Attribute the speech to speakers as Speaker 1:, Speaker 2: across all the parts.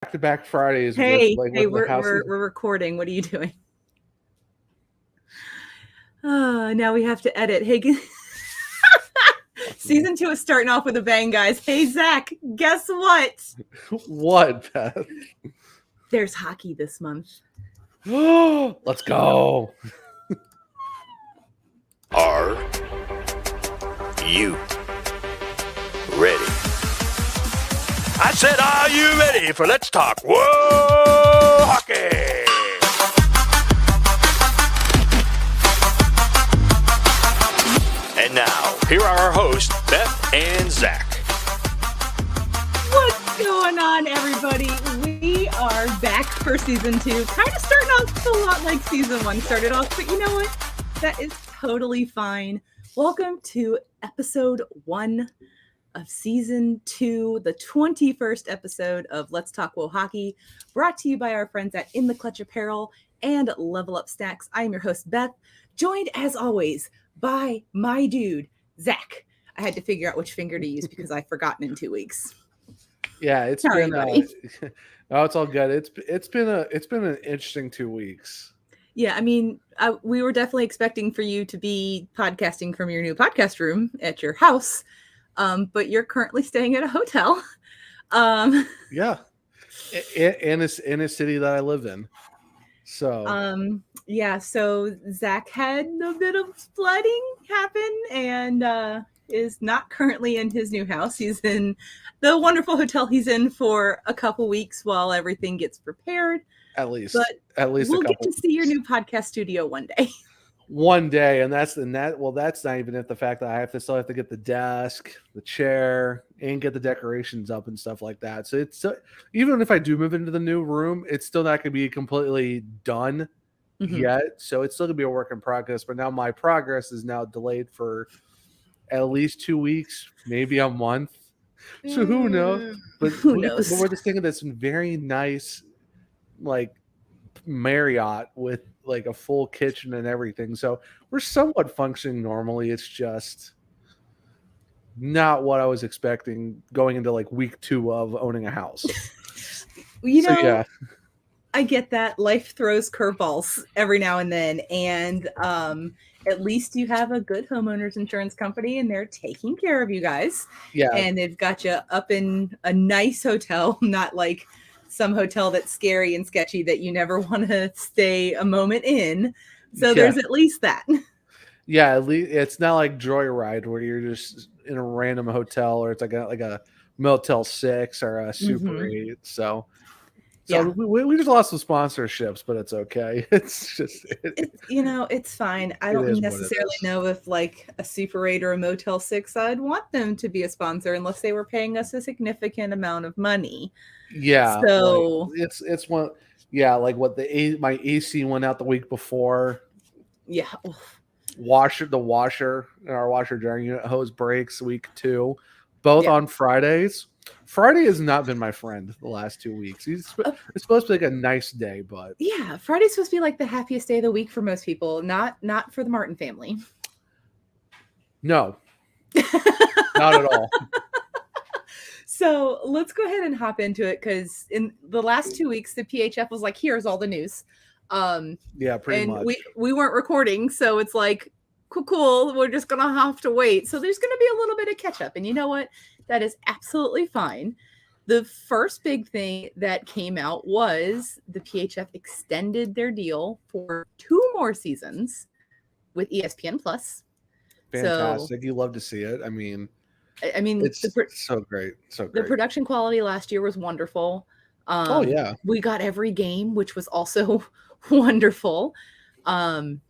Speaker 1: back-to-back Fridays
Speaker 2: Hey,
Speaker 1: with
Speaker 2: we're
Speaker 1: the house.
Speaker 2: recording. What are you doing? Now we have to edit. Hey, season 2 is starting off with a bang, guys. Hey, Zach, guess what?
Speaker 1: What, Beth?
Speaker 2: There's hockey this month.
Speaker 1: Let's go.
Speaker 3: Are you ready? I said, are you ready for Let's Talk WoHawkey? And now, here are our hosts, Beth and Zach.
Speaker 2: What's going on, everybody? We are back for season 2. Kind of starting off a lot like season 1 started off, but you know what? That is totally fine. Welcome to episode 1 of season 2, the 21st episode of Let's Talk WoHawkey, brought to you by our friends at In the Clutch Apparel and Level Up Snacks. I am your host, Beth, joined as always by my dude, Zach. I had to figure out which finger to use because I've forgotten in 2 weeks.
Speaker 1: Yeah, it's
Speaker 2: Sorry,
Speaker 1: been.
Speaker 2: buddy.
Speaker 1: Oh, it's all good. It's been an interesting 2 weeks.
Speaker 2: Yeah, I mean, we were definitely expecting for you to be podcasting from your new podcast room at your house, but you're currently staying at a hotel.
Speaker 1: Yeah, in a city that I live in. So
Speaker 2: yeah, so Zach had a bit of flooding happen and is not currently in his new house. He's in the wonderful hotel he's in for a couple weeks while everything gets prepared.
Speaker 1: at least
Speaker 2: We'll get to see your new podcast studio one day.
Speaker 1: One day, and that's not even if the fact that I still have to get the desk, the chair, and get the decorations up and stuff like that. So it's even if I do move into the new room, it's still not going to be completely done yet. So it's still going to be a work in progress. But now my progress is now delayed for at least 2 weeks, maybe a month. So who knows? But
Speaker 2: Who knows?
Speaker 1: we're just thinking that's very nice, like Marriott with like a full kitchen and everything. So we're somewhat functioning normally. It's just not what I was expecting going into like week 2 of owning a house.
Speaker 2: Yeah. I get that. Life throws curveballs every now and then. And at least you have a good homeowners insurance company and they're taking care of you guys.
Speaker 1: Yeah.
Speaker 2: And they've got you up in a nice hotel, not like some hotel that's scary and sketchy that you never want to stay a moment in. So there's at least that.
Speaker 1: Yeah, at least it's not like Joyride where you're just in a random hotel or it's like a Motel 6 or a Super 8. So yeah. we just lost some sponsorships, but it's okay. It's just
Speaker 2: it's fine. I don't necessarily know if like a Super 8 or a Motel 6 I'd want them to be a sponsor unless they were paying us a significant amount of money.
Speaker 1: Yeah,
Speaker 2: so
Speaker 1: like it's one. Yeah, like what my AC went out the week before.
Speaker 2: Yeah,
Speaker 1: the washer in our washer dryer unit hose breaks week 2, both on Fridays. Friday has not been my friend the last 2 weeks. It's supposed to be like a nice day, but
Speaker 2: yeah, Friday's supposed to be like the happiest day of the week for most people, not for the Martin family.
Speaker 1: No, not at all.
Speaker 2: So let's go ahead and hop into it because in the last 2 weeks, the PHF was like, here's all the news.
Speaker 1: Yeah, pretty much.
Speaker 2: We weren't recording, so it's like, cool. We're just going to have to wait. So there's going to be a little bit of catch up. And you know what? That is absolutely fine. The first big thing that came out was the PHF extended their deal for 2 more seasons with ESPN Plus.
Speaker 1: Fantastic. You love to see it. I mean, it's so great. So great.
Speaker 2: The production quality last year was wonderful.
Speaker 1: Oh yeah.
Speaker 2: We got every game, which was also wonderful. I'm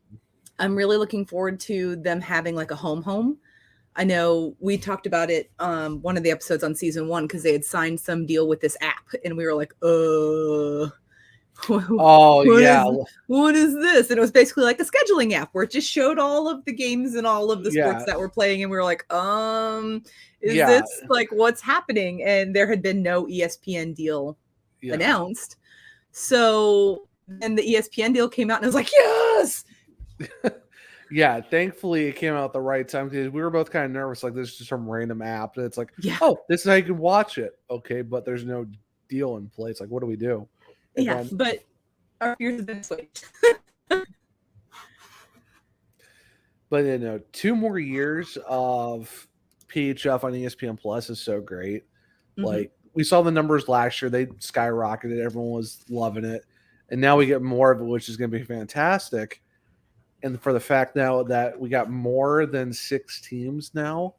Speaker 2: really looking forward to them having like a home. I know we talked about it one of the episodes on season 1 because they had signed some deal with this app and we were like, what is this? And it was basically like a scheduling app where it just showed all of the games and all of the sports that we're playing. And we were like, is this like what's happening? And there had been no ESPN deal announced. So then the ESPN deal came out and I was like, yes.
Speaker 1: Yeah, thankfully it came out at the right time because we were both kind of nervous. Like, this is just some random app. And it's like, oh, this is how you can watch it. Okay, but there's no deal in place. Like, what do we do? And
Speaker 2: Yeah,
Speaker 1: then,
Speaker 2: but our fears have been assuaged.
Speaker 1: but 2 more years of PHF on ESPN Plus is so great. Like, we saw the numbers last year; they skyrocketed. Everyone was loving it, and now we get more of it, which is going to be fantastic. And for the fact now that we got more than 6 teams now,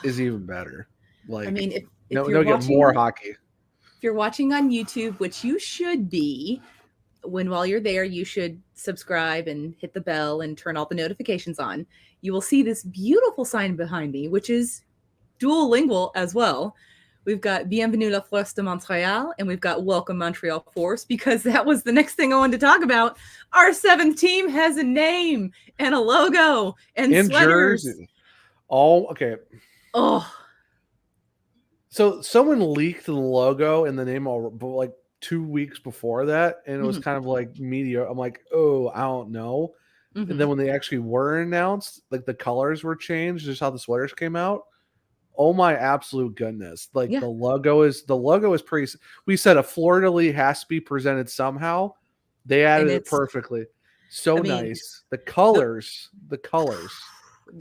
Speaker 1: is even better. Like,
Speaker 2: I mean, if
Speaker 1: no,
Speaker 2: you're
Speaker 1: get
Speaker 2: watching,
Speaker 1: more hockey.
Speaker 2: If you're watching on YouTube, which you should be, while you're there, you should subscribe and hit the bell and turn all the notifications on. You will see this beautiful sign behind me, which is dual lingual as well. We've got Bienvenue la Force de Montréal, and we've got Welcome Montreal Force, because that was the next thing I wanted to talk about. Our 7th team has a name and a logo and sweaters.
Speaker 1: Jersey. All okay.
Speaker 2: Oh,
Speaker 1: so someone leaked the logo and the name like 2 weeks before that, and it was kind of like media. I'm like, oh, I don't know. And then when they actually were announced, like the colors were changed, just how the sweaters came out. Oh my absolute goodness! Like the logo is pretty. We said a fleur de lis has to be presented somehow. They added it perfectly. So nice. The colors. The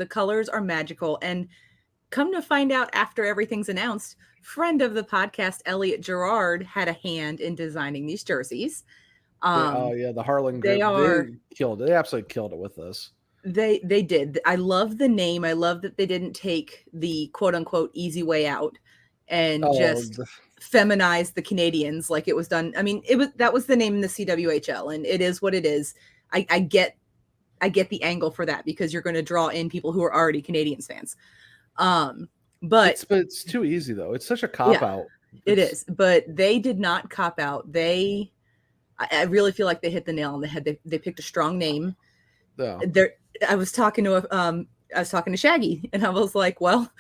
Speaker 2: colors are magical. And come to find out, after everything's announced, friend of the podcast Elliot Gerard had a hand in designing these jerseys.
Speaker 1: The Harlan group. They killed it. They absolutely killed it with this.
Speaker 2: They did. I love the name. I love that they didn't take the quote unquote easy way out and just feminize the Canadians like it was done. I mean, that was the name in the CWHL, and it is what it is. I get the angle for that, because you're going to draw in people who are already Canadians fans. But
Speaker 1: it's too easy though. It's such a cop out.
Speaker 2: It is, but they did not cop out. I really feel like they hit the nail on the head. They picked a strong name.
Speaker 1: Yeah.
Speaker 2: I was talking to Shaggy, and I was like, well,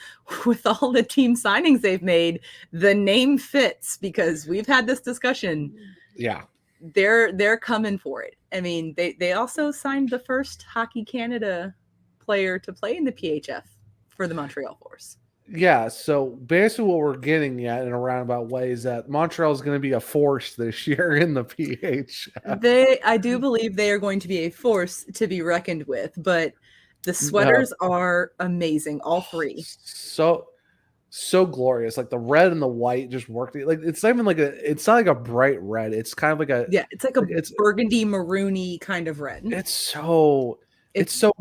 Speaker 2: with all the team signings they've made, the name fits, because we've had this discussion.
Speaker 1: Yeah.
Speaker 2: They're coming for it. I mean, they also signed the first Hockey Canada player to play in the PHF for the Montreal Force.
Speaker 1: Yeah, so basically what we're getting at in a roundabout way is that Montreal is going to be a force this year in the PHF.
Speaker 2: I do believe they are going to be a force to be reckoned with, but the sweaters are amazing, all 3.
Speaker 1: So glorious. Like the red and the white just worked. Like it's not even like it's not like a bright red. It's kind of like
Speaker 2: it's like it's burgundy maroony kind of red.
Speaker 1: It's so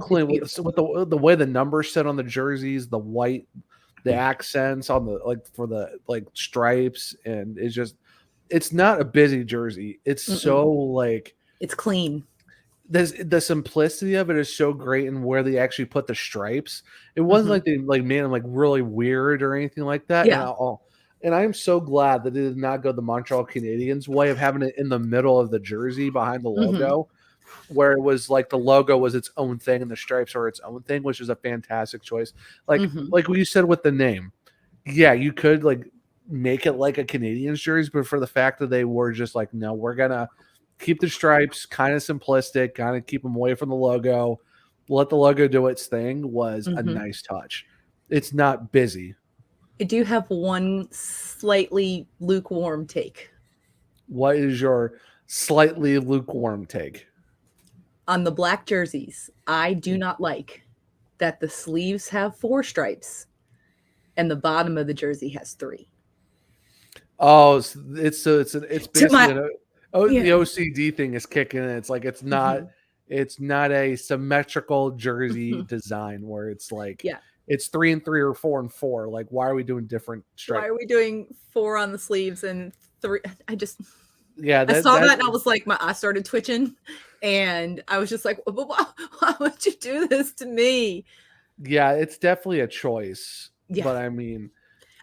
Speaker 1: clean with the way the numbers set on the jerseys, the white, the accents on the for the stripes, and it's not a busy jersey. It's so
Speaker 2: it's clean.
Speaker 1: The simplicity of it is so great, and where they actually put the stripes. It wasn't like they made them really weird or anything like that.
Speaker 2: Yeah.
Speaker 1: And I'm so glad that they did not go the Montreal Canadiens way of having it in the middle of the jersey behind the logo. Where it was like the logo was its own thing and the stripes are its own thing, which is a fantastic choice. Like what you said with the name. Yeah, you could make it like a Canadiens jersey, but for the fact that they were just like, no, we're going to keep the stripes kind of simplistic, kind of keep them away from the logo, let the logo do its thing was a nice touch. It's not busy.
Speaker 2: I do have one slightly lukewarm take.
Speaker 1: What is your slightly lukewarm take?
Speaker 2: On the black jerseys, I do not like that the sleeves have 4 stripes and the bottom of the jersey has 3.
Speaker 1: Oh, it's basically the OCD thing is kicking in. It's like it's not a symmetrical jersey design where it's it's 3 and 3 or 4 and 4. Like, why are we doing different stripes?
Speaker 2: Why are we doing 4 on the sleeves and 3? I saw that and I was like, I started twitching. And I was just like, why would you do this to me?
Speaker 1: Yeah, it's definitely a choice. Yeah. But I mean,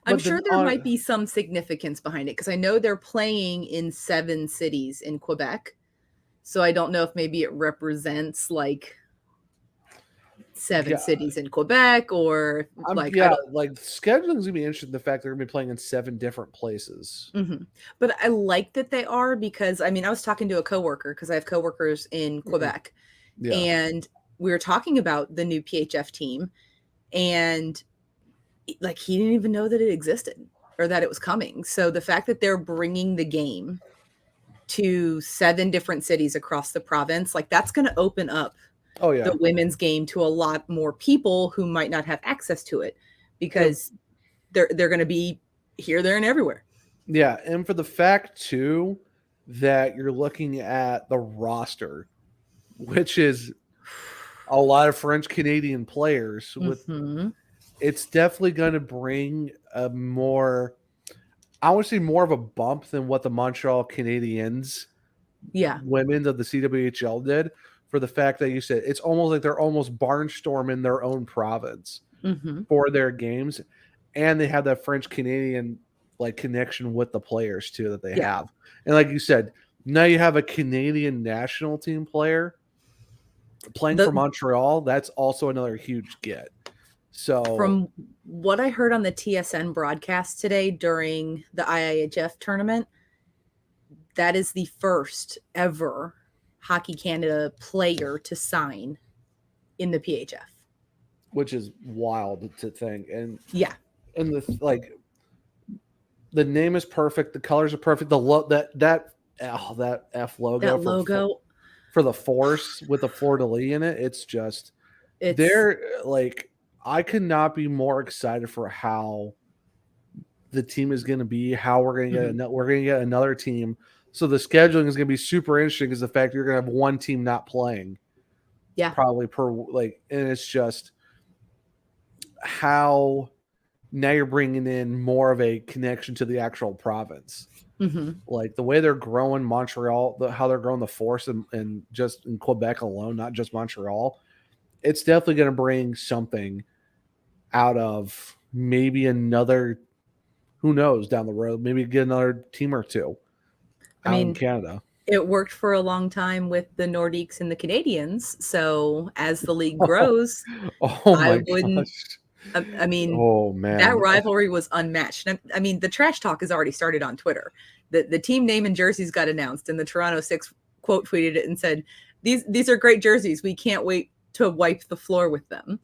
Speaker 2: I'm sure there might be some significance behind it, because I know they're playing in 7 cities in Quebec. So I don't know if maybe it represents 7 cities in Quebec, or
Speaker 1: scheduling is gonna be interesting. The fact they're gonna be playing in 7 different places.
Speaker 2: But I like that they are, because I was talking to a coworker, because I have coworkers in Quebec, and we were talking about the new PHF team, and he didn't even know that it existed. or that it was coming. So the fact that they're bringing the game to 7 different cities across the province, like that's going to open up the women's game to a lot more people who might not have access to it, because they're going to be here, there, and everywhere.
Speaker 1: Yeah, and for the fact too that you're looking at the roster, which is a lot of French Canadian players, with it's definitely going to bring a more, I want to say more of a bump than what the Montreal Canadiens women of the CWHL did, for the fact that you said it's almost like they're almost barnstorming their own province for their games, and they have that French Canadian like connection with the players too that they have. And like you said, now you have a Canadian national team player playing for Montreal. That's also another huge get. So
Speaker 2: from what I heard on the TSN broadcast today during the IIHF tournament, that is the first ever Hockey Canada player to sign in the PHF,
Speaker 1: which is wild to think. And and the name is perfect, the colors are perfect, that F logo, for the Force with the fleur-de-lis in it, they're like, I could not be more excited for how the team is going to be, how we're going to get another team. So the scheduling is going to be super interesting, because the fact you're going to have one team not playing, probably and it's just how now you're bringing in more of a connection to the actual province. Like the way they're growing Montreal, how they're growing the Force, and just in Quebec alone, not just Montreal, it's definitely going to bring something out of maybe another, who knows, down the road, maybe get another team or two in Canada.
Speaker 2: It worked for a long time with the Nordiques and the Canadians. So as the league grows, I mean, that rivalry was unmatched. I mean, the trash talk has already started on Twitter. The team name and jerseys got announced, and the Toronto Six quote tweeted it and said, "These are great jerseys. We can't wait to wipe the floor with them."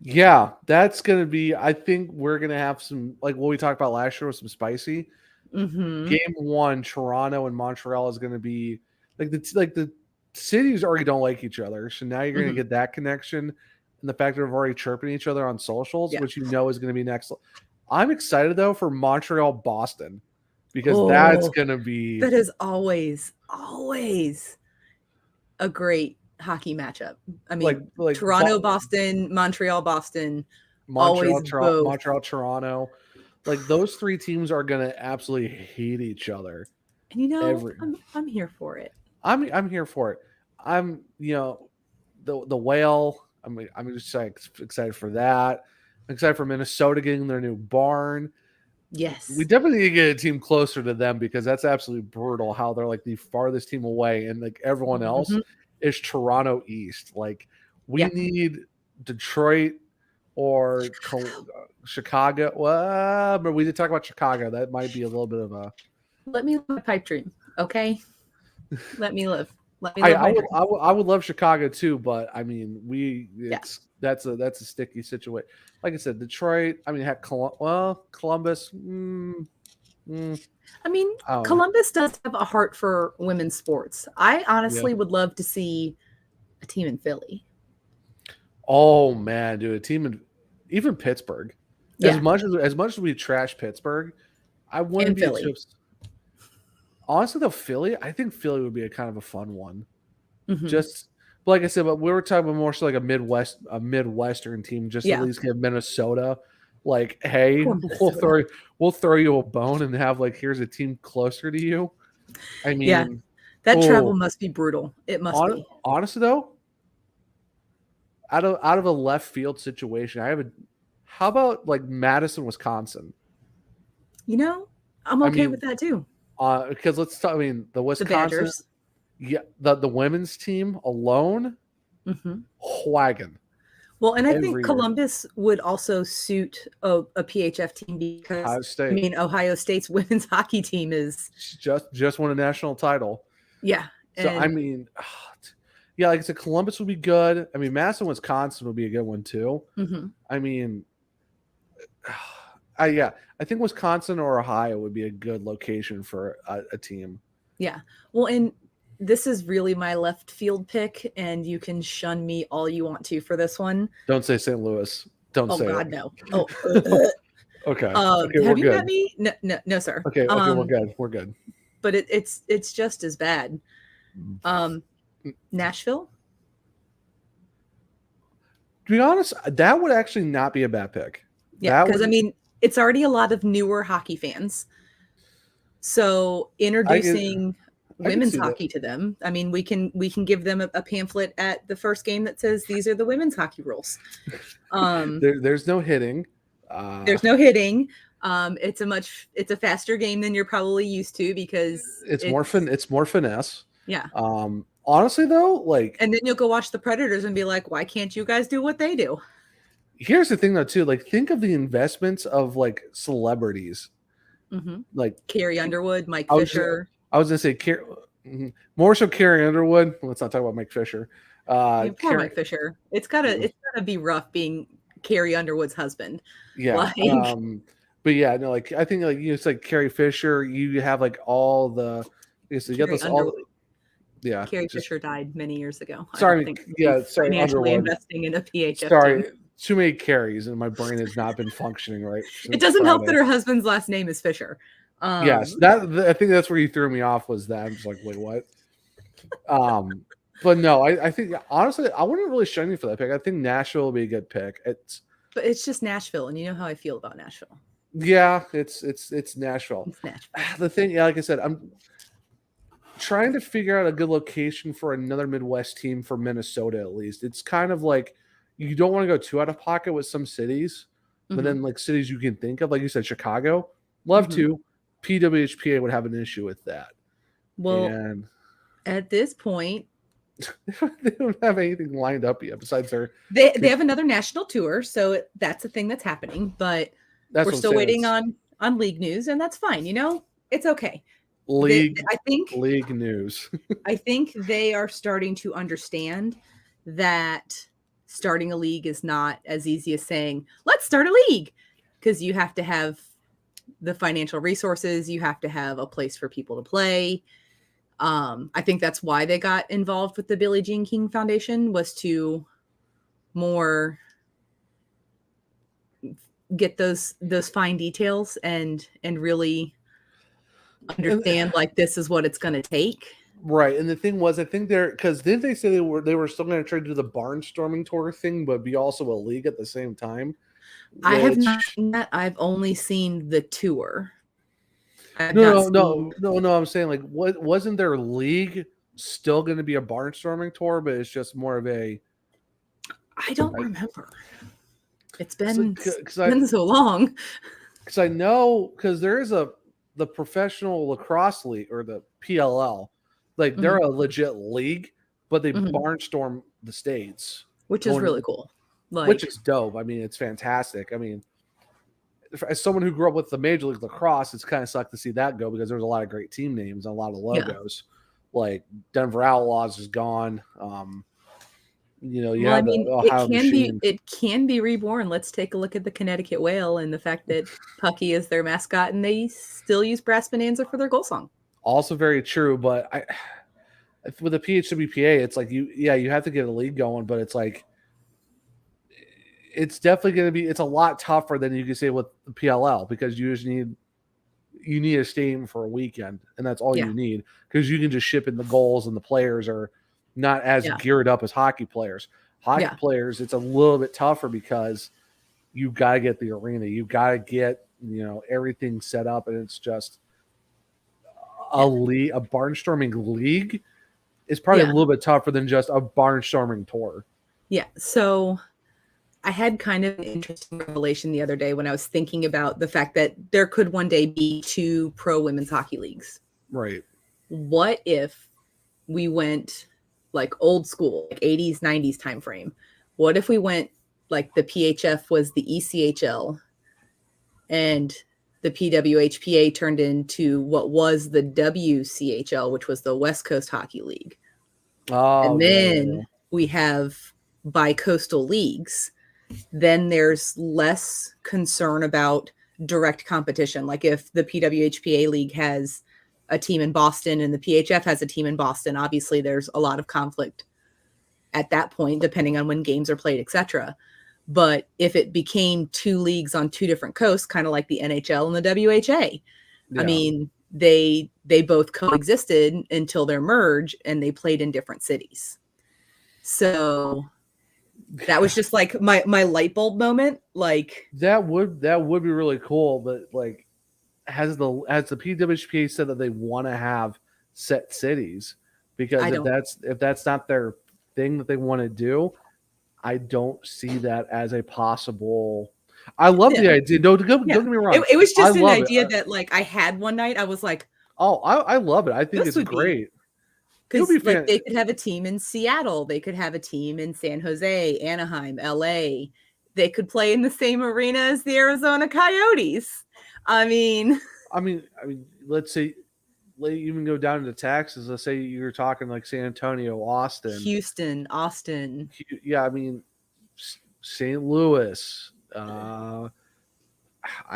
Speaker 1: Yeah, that's going to be, I think we're going to have some, like what we talked about last year with some spicy. Game 1, Toronto and Montreal is going to be like the cities already don't like each other. So now you're going to get that connection, and the fact that they're already chirping each other on socials, which is going to be next. I'm excited though for Montreal, Boston, because that's going to be,
Speaker 2: that is always a great hockey matchup. I mean, like Toronto, Boston, Montreal, Boston,
Speaker 1: Montreal, Toronto. Like those 3 teams are going to absolutely hate each other.
Speaker 2: And I'm here for it.
Speaker 1: I'm here for it. I'm the Whale. I'm just excited for that. I'm excited for Minnesota getting their new barn.
Speaker 2: Yes,
Speaker 1: we definitely need to get a team closer to them, because that's absolutely brutal how they're like the farthest team away, and like everyone else is Toronto East. Like we need Detroit or Chicago. Well, but we did talk about Chicago. That might be a little bit of a.
Speaker 2: Let me live my pipe dream, okay? Let me live.
Speaker 1: I would love Chicago too, but I mean, that's a sticky situation. Like I said, Detroit. I mean, heck, Columbus.
Speaker 2: I mean, Columbus does have a heart for women's sports. I honestly would love to see a team in Philly.
Speaker 1: Oh man, dude, a team in even Pittsburgh. As much as we trash Pittsburgh, I wouldn't be
Speaker 2: Philly.
Speaker 1: Honestly, though, Philly, I think Philly would be a kind of a fun one. Just like I said, but we were talking about more so like a Midwestern team, just at least give Minnesota, like, hey, we'll throw you a bone and have like, here's a team closer to you. I mean,
Speaker 2: that travel must be brutal. It must be.
Speaker 1: Honestly, though, out of a left field situation, how about like Madison, Wisconsin?
Speaker 2: I'm okay with that too.
Speaker 1: Because let's talk. I mean, the Wisconsin, the women's team alone, wagon.
Speaker 2: Well, and I think Columbus would also suit a PHF team, because Ohio State's women's hockey team is
Speaker 1: just won a national title.
Speaker 2: Yeah.
Speaker 1: So I mean, like I said, Columbus would be good. I mean, Madison, Wisconsin would be a good one too. I mean, Yeah, I think Wisconsin or Ohio would be a good location for a team.
Speaker 2: Yeah. Well, and this is really my left field pick, and you can shun me all you want to for this one.
Speaker 1: Don't say St. Louis. Don't
Speaker 2: Oh
Speaker 1: say
Speaker 2: God,
Speaker 1: it.
Speaker 2: no. Oh,
Speaker 1: Okay.
Speaker 2: have
Speaker 1: We're
Speaker 2: you
Speaker 1: good.
Speaker 2: met me? No, sir.
Speaker 1: Okay, we're good. We're good.
Speaker 2: But it's just as bad. Nashville.
Speaker 1: To be honest, that would actually not be a bad pick.
Speaker 2: Yeah, because I mean, it's already a lot of newer hockey fans. So introducing women's hockey to them, I mean, we can give them a pamphlet at the first game that says these are the women's hockey rules.
Speaker 1: There's no hitting.
Speaker 2: There's no hitting. It's a faster game than you're probably used to because
Speaker 1: it's more finesse.
Speaker 2: Yeah.
Speaker 1: Honestly though, like,
Speaker 2: and then you'll go watch the Predators and be like, why can't you guys do what they do?
Speaker 1: Here's the thing though too, like, think of the investments of like celebrities.
Speaker 2: Mm-hmm.
Speaker 1: Like
Speaker 2: Carrie Underwood, Mike Fisher.
Speaker 1: I was gonna say more so Carrie Underwood. Let's not talk about Mike Fisher.
Speaker 2: Poor Mike Fisher. It's gotta be rough being Carrie Underwood's husband.
Speaker 1: Yeah.
Speaker 2: Like,
Speaker 1: but yeah, no, like I think like it's like Carrie Fisher. You have like all the you got this all. Yeah,
Speaker 2: Carrie Fisher died many years ago.
Speaker 1: Sorry,
Speaker 2: financially investing in a PHF.
Speaker 1: Sorry,
Speaker 2: team.
Speaker 1: Too many Carries, and my brain has not been functioning right.
Speaker 2: It doesn't help that her husband's last name is Fisher.
Speaker 1: Yes, I think that's where you threw me off. Was that I'm just like, wait, what? But no, I think honestly, I wouldn't really shun you for that pick. I think Nashville will be a good pick.
Speaker 2: But it's just Nashville, and you know how I feel about Nashville.
Speaker 1: Yeah, it's Nashville.
Speaker 2: It's Nashville.
Speaker 1: The thing, yeah, like I said, I'm trying to figure out a good location for another Midwest team for Minnesota, at least. It's kind of like you don't want to go too out of pocket with some cities, but then like cities you can think of, like you said, Chicago, love to. PWHPA would have an issue with that.
Speaker 2: Well, at this point,
Speaker 1: they don't have anything lined up yet besides
Speaker 2: they have another national tour, so that's a thing that's happening. But we're still waiting on league news, and that's fine. You know, it's okay.
Speaker 1: League news.
Speaker 2: I think they are starting to understand that starting a league is not as easy as saying, let's start a league, because you have to have the financial resources. You have to have a place for people to play. I think that's why they got involved with the Billie Jean King Foundation, was to more get those fine details and really understand like this is what it's going to take.
Speaker 1: Right. And the thing was, I think because didn't they say they were still going to try to do the barnstorming tour thing, but be also a league at the same time?
Speaker 2: I have not seen that. I've only seen the tour.
Speaker 1: No. I'm saying, like, what wasn't their league still going to be a barnstorming tour, but it's just more of a.
Speaker 2: I don't remember. It's been so long.
Speaker 1: Because I know, because there is the professional lacrosse league, or the PLL, like they're a legit league, but they barnstorm the states,
Speaker 2: which is really cool. Like,
Speaker 1: which is dope. I mean, it's fantastic. I mean, as someone who grew up with the Major League Lacrosse, it's kind of sucked to see that go, because there's a lot of great team names and a lot of logos. Yeah. Like Denver Outlaws is gone.
Speaker 2: It can be reborn. Let's take a look at the Connecticut Whale and the fact that Pucky is their mascot, and they still use Brass Bonanza for their goal song.
Speaker 1: Also very true, but with the PHWPA, it's like you have to get a league going, but it's like it's definitely going to be. It's a lot tougher than you can say with the PLL, because you just need a stadium for a weekend, and that's all you need, because you can just ship in the goals, and the players are not as geared up as hockey players. Hockey players, it's a little bit tougher because you got to get the arena, you got to get everything set up, and it's just a barnstorming league is probably a little bit tougher than just a barnstorming tour. Yeah.
Speaker 2: So I had kind of an interesting revelation the other day when I was thinking about the fact that there could one day be 2 pro women's hockey leagues.
Speaker 1: Right.
Speaker 2: What if we went like old school, like 80s, 90s time frame? What if we went like the PHF was the ECHL and the PWHPA turned into what was the WCHL, which was the West Coast Hockey League. And then we have bi-coastal leagues. Then there's less concern about direct competition. Like if the PWHPA league has a team in Boston and the PHF has a team in Boston, obviously there's a lot of conflict at that point, depending on when games are played, etc. But if it became two leagues on two different coasts, kind of like the NHL and the WHA, I mean, they both coexisted until their merge, and they played in different cities. So that was just like my light bulb moment. Like
Speaker 1: that would be really cool, but like has the PWHPA said that they want to have set cities, because if that's not their thing that they want to do, I don't see that as a possible. I love the idea. No, don't get me wrong.
Speaker 2: It was just an idea that like I had one night. I was like,
Speaker 1: oh, I love it. I think it's great.
Speaker 2: Because like, they could have a team in Seattle. They could have a team in San Jose, Anaheim, LA. They could play in the same arena as the Arizona Coyotes. I mean,
Speaker 1: let's say, even go down to Texas. Let's say you're talking like San Antonio, Austin,
Speaker 2: Houston, Austin.
Speaker 1: Yeah, I mean, St. Louis. I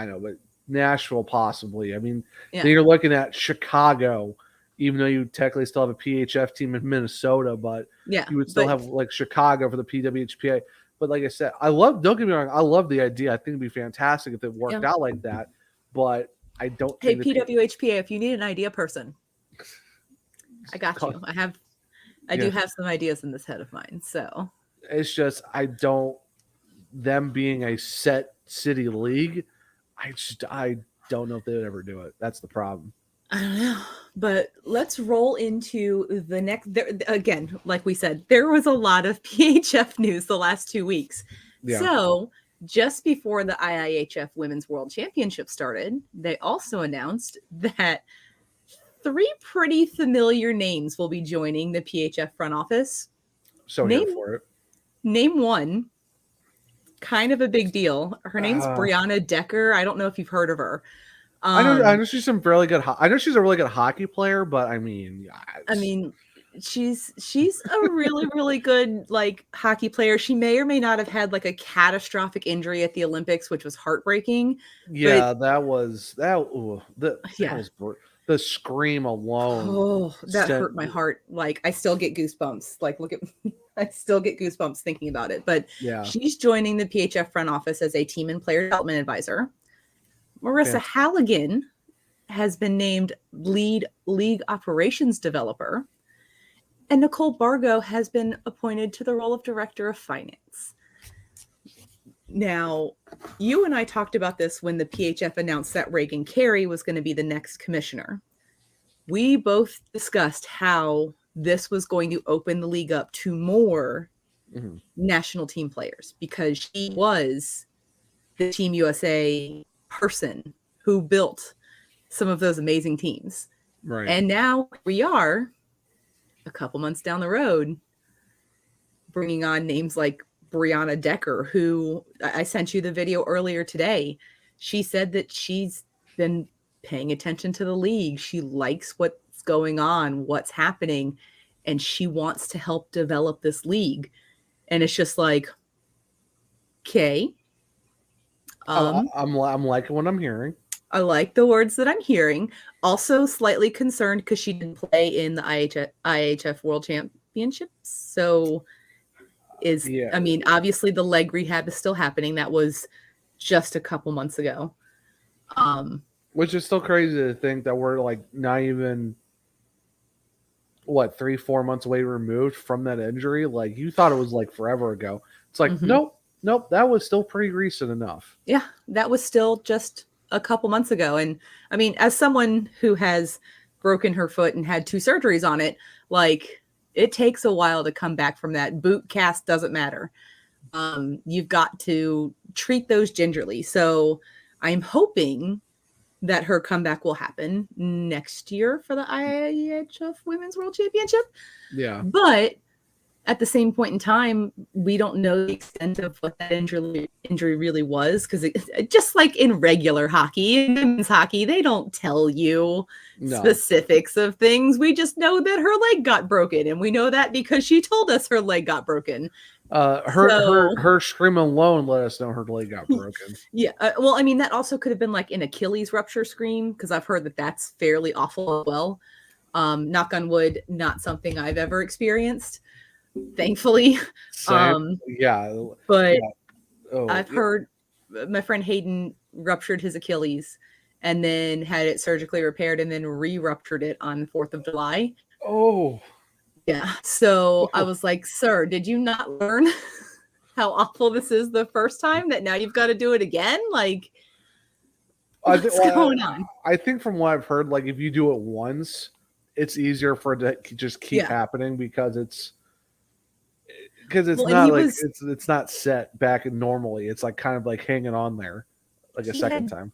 Speaker 1: know, but Nashville possibly. I mean, then you're looking at Chicago, even though you technically still have a PHF team in Minnesota, but you would still have like Chicago for the PWHPA. But like I said, don't get me wrong, I love the idea. I think it'd be fantastic if it worked out like that. But I don't.
Speaker 2: Hey, PWHPA, if you need an idea person, I got you. I do have some ideas in this head of mine. So
Speaker 1: it's just them being a set city league, I don't know if they would ever do it. That's the problem.
Speaker 2: I don't know, but let's roll into the next. Again, like we said, there was a lot of PHF news the last 2 weeks. Yeah. So just before the IIHF Women's World Championship started, they also announced that 3 pretty familiar names will be joining the PHF front office.
Speaker 1: So here for it.
Speaker 2: Name one. Kind of a big deal. Her name's Brianna Decker. I don't know if you've heard of her.
Speaker 1: I know she's some really good. I know she's a really good hockey player, but I mean,
Speaker 2: she's a really really good like hockey player. She may or may not have had like a catastrophic injury at the Olympics, which was heartbreaking.
Speaker 1: Yeah, that was the scream alone.
Speaker 2: Oh, that hurt my heart. Like I still get goosebumps. Like I still get goosebumps thinking about it. But she's joining the PHF front office as a team and player development advisor. Marissa Halligan has been named lead league operations developer, and Nicole Bargo has been appointed to the role of director of finance. Now, you and I talked about this when the PHF announced that Reagan Carey was going to be the next commissioner. We both discussed how this was going to open the league up to more national team players, because she was the Team USA person who built some of those amazing teams.
Speaker 1: Right.
Speaker 2: And now we are a couple months down the road bringing on names like Brianna Decker, who I sent you the video earlier today. She said that she's been paying attention to the league. She likes what's going on, what's happening, and she wants to help develop this league. And it's just like, okay.
Speaker 1: I'm liking what I'm hearing.
Speaker 2: I like the words that I'm hearing. Also slightly concerned because she didn't play in the IIHF World Championships. So I mean, obviously the leg rehab is still happening. That was just a couple months ago.
Speaker 1: Which is still crazy to think that we're like not even 3-4 months away removed from that injury. Like you thought it was like forever ago. It's like, Nope, that was still pretty recent enough.
Speaker 2: Yeah, that was still just a couple months ago. And I mean, as someone who has broken her foot and had 2 surgeries on it, like it takes a while to come back from that. Boot cast doesn't matter. You've got to treat those gingerly. So I'm hoping that her comeback will happen next year for the IIHF Women's World Championship.
Speaker 1: Yeah.
Speaker 2: But at the same point in time, we don't know the extent of what that injury really was, because just like in regular hockey, in women's hockey, they don't tell you specifics of things. We just know that her leg got broken, and we know that because she told us her leg got broken.
Speaker 1: Her scream alone let us know her leg got broken.
Speaker 2: Yeah, well, I mean, that also could have been like an Achilles rupture scream, because I've heard that that's fairly awful as well. Knock on wood, not something I've ever experienced, thankfully.
Speaker 1: Same.
Speaker 2: But I've heard my friend Hayden ruptured his Achilles and then had it surgically repaired and then re-ruptured it on 4th of July.
Speaker 1: Oh.
Speaker 2: Yeah. So I was like, sir, did you not learn how awful this is the first time, that now you've got to do it again? Like, what's going on?
Speaker 1: I think from what I've heard, like if you do it once, it's easier for it to just keep happening because it's it's not set back normally. It's like kind of like hanging on there like a second time.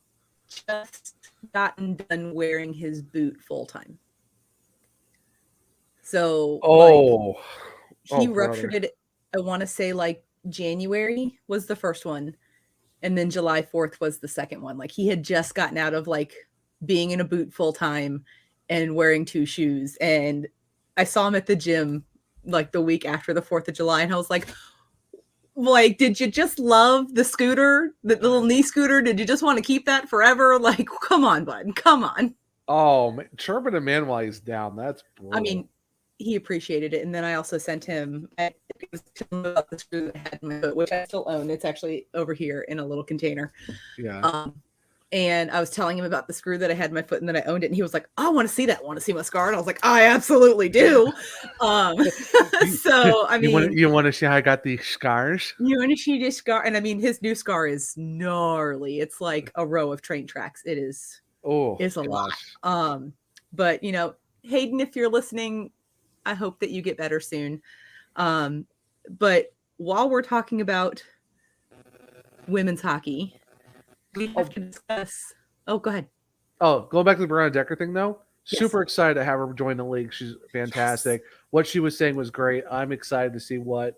Speaker 2: Just gotten done wearing his boot full time. So he ruptured it, I want to say like January was the first one, and then July 4th was the second one. Like he had just gotten out of like being in a boot full time and wearing 2 shoes, and I saw him at the gym like the week after the 4th of July, and I was like, did you just love the scooter, the little knee scooter? Did you just want to keep that forever? Like, come on, bud, come on.
Speaker 1: Oh, chirping a man while he's down, that's brutal.
Speaker 2: I mean, he appreciated it. And then I also sent him about the screw that I had in my foot, which I still own. It's actually over here in a little container.
Speaker 1: Yeah.
Speaker 2: And I was telling him about the screw that I had in my foot and that I owned it. And he was like, oh, I want to see that. Want to see my scar? And I was like, I absolutely do. So, I mean.
Speaker 1: You want to see how I got these scars?
Speaker 2: You want to see this scar? And I mean, his new scar is gnarly. It's like a row of train tracks. It is.
Speaker 1: Oh,
Speaker 2: it's a lot. But, you know, Hayden, if you're listening, I hope that you get better soon. But while we're talking about women's hockey, we have to discuss. Oh, go ahead.
Speaker 1: Oh, going back to the Brianna Decker thing, though. Yes. Super excited to have her join the league. She's fantastic. Yes. What she was saying was great. I'm excited to see what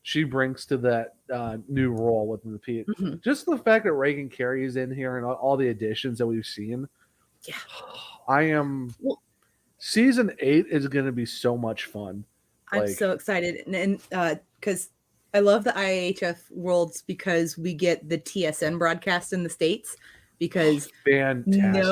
Speaker 1: she brings to that new role within the P. Mm-hmm. Just the fact that Reagan Carey is in here and all the additions that we've seen.
Speaker 2: Yeah.
Speaker 1: I am. Well, Season 8 is going to be so much fun.
Speaker 2: I'm so excited. And because I love the IIHF Worlds, because we get the TSN broadcast in the States, because
Speaker 1: fantastic.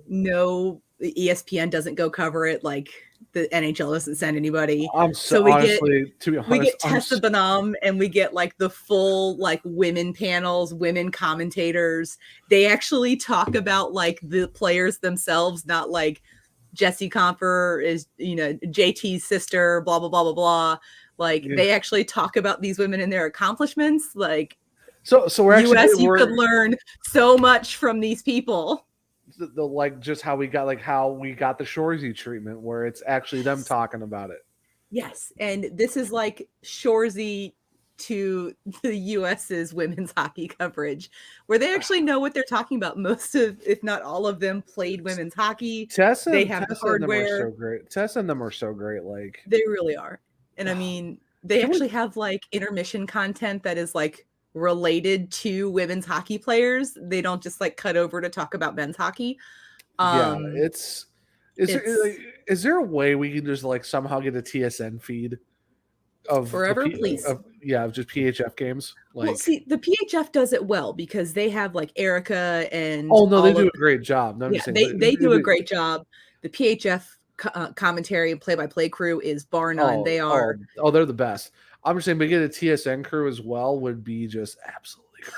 Speaker 2: No, ESPN doesn't go cover it. Like the NHL doesn't send anybody.
Speaker 1: We
Speaker 2: get Tessa Bonham, and we get like the full like women panels, women commentators. They actually talk about like the players themselves, not like Jesse Comfer is, you know, JT's sister, blah, blah, blah, blah, blah. Like they actually talk about these women and their accomplishments. Like,
Speaker 1: so we're actually,
Speaker 2: you could learn so much from these people.
Speaker 1: The like just how we got the Shoresy treatment, where it's actually them talking about it.
Speaker 2: Yes. And this is like Shoresy to the US's women's hockey coverage, where they actually know what they're talking about. Most of, if not all of them, played women's hockey.
Speaker 1: Tessa
Speaker 2: the hardware.
Speaker 1: Tessa and them are so great. Like
Speaker 2: they really are. And I mean, they actually have like intermission content that is like related to women's hockey players. They don't just like cut over to talk about men's hockey.
Speaker 1: Is there a way we can just like somehow get a TSN feed of
Speaker 2: forever, please?
Speaker 1: Of just PHF games. Like,
Speaker 2: well, see, the PHF does it well because they have like Erica and.
Speaker 1: Oh no, they do a great job. No,
Speaker 2: they do a great job. The PHF commentary and play-by-play crew is bar none. They are.
Speaker 1: They're the best. I'm just saying, but get a TSN crew as well would be just absolutely great.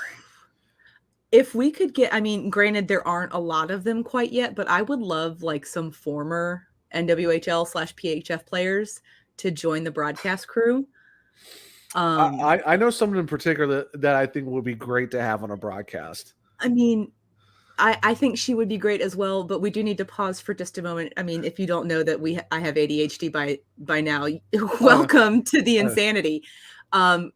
Speaker 2: If we could get, I mean, granted, there aren't a lot of them quite yet, but I would love like some former NWHL/PHF players to join the broadcast crew.
Speaker 1: I know someone in particular that I think would be great to have on a broadcast.
Speaker 2: I mean, I think she would be great as well, but we do need to pause for just a moment. I mean, if you don't know that I have ADHD by now, welcome to the insanity.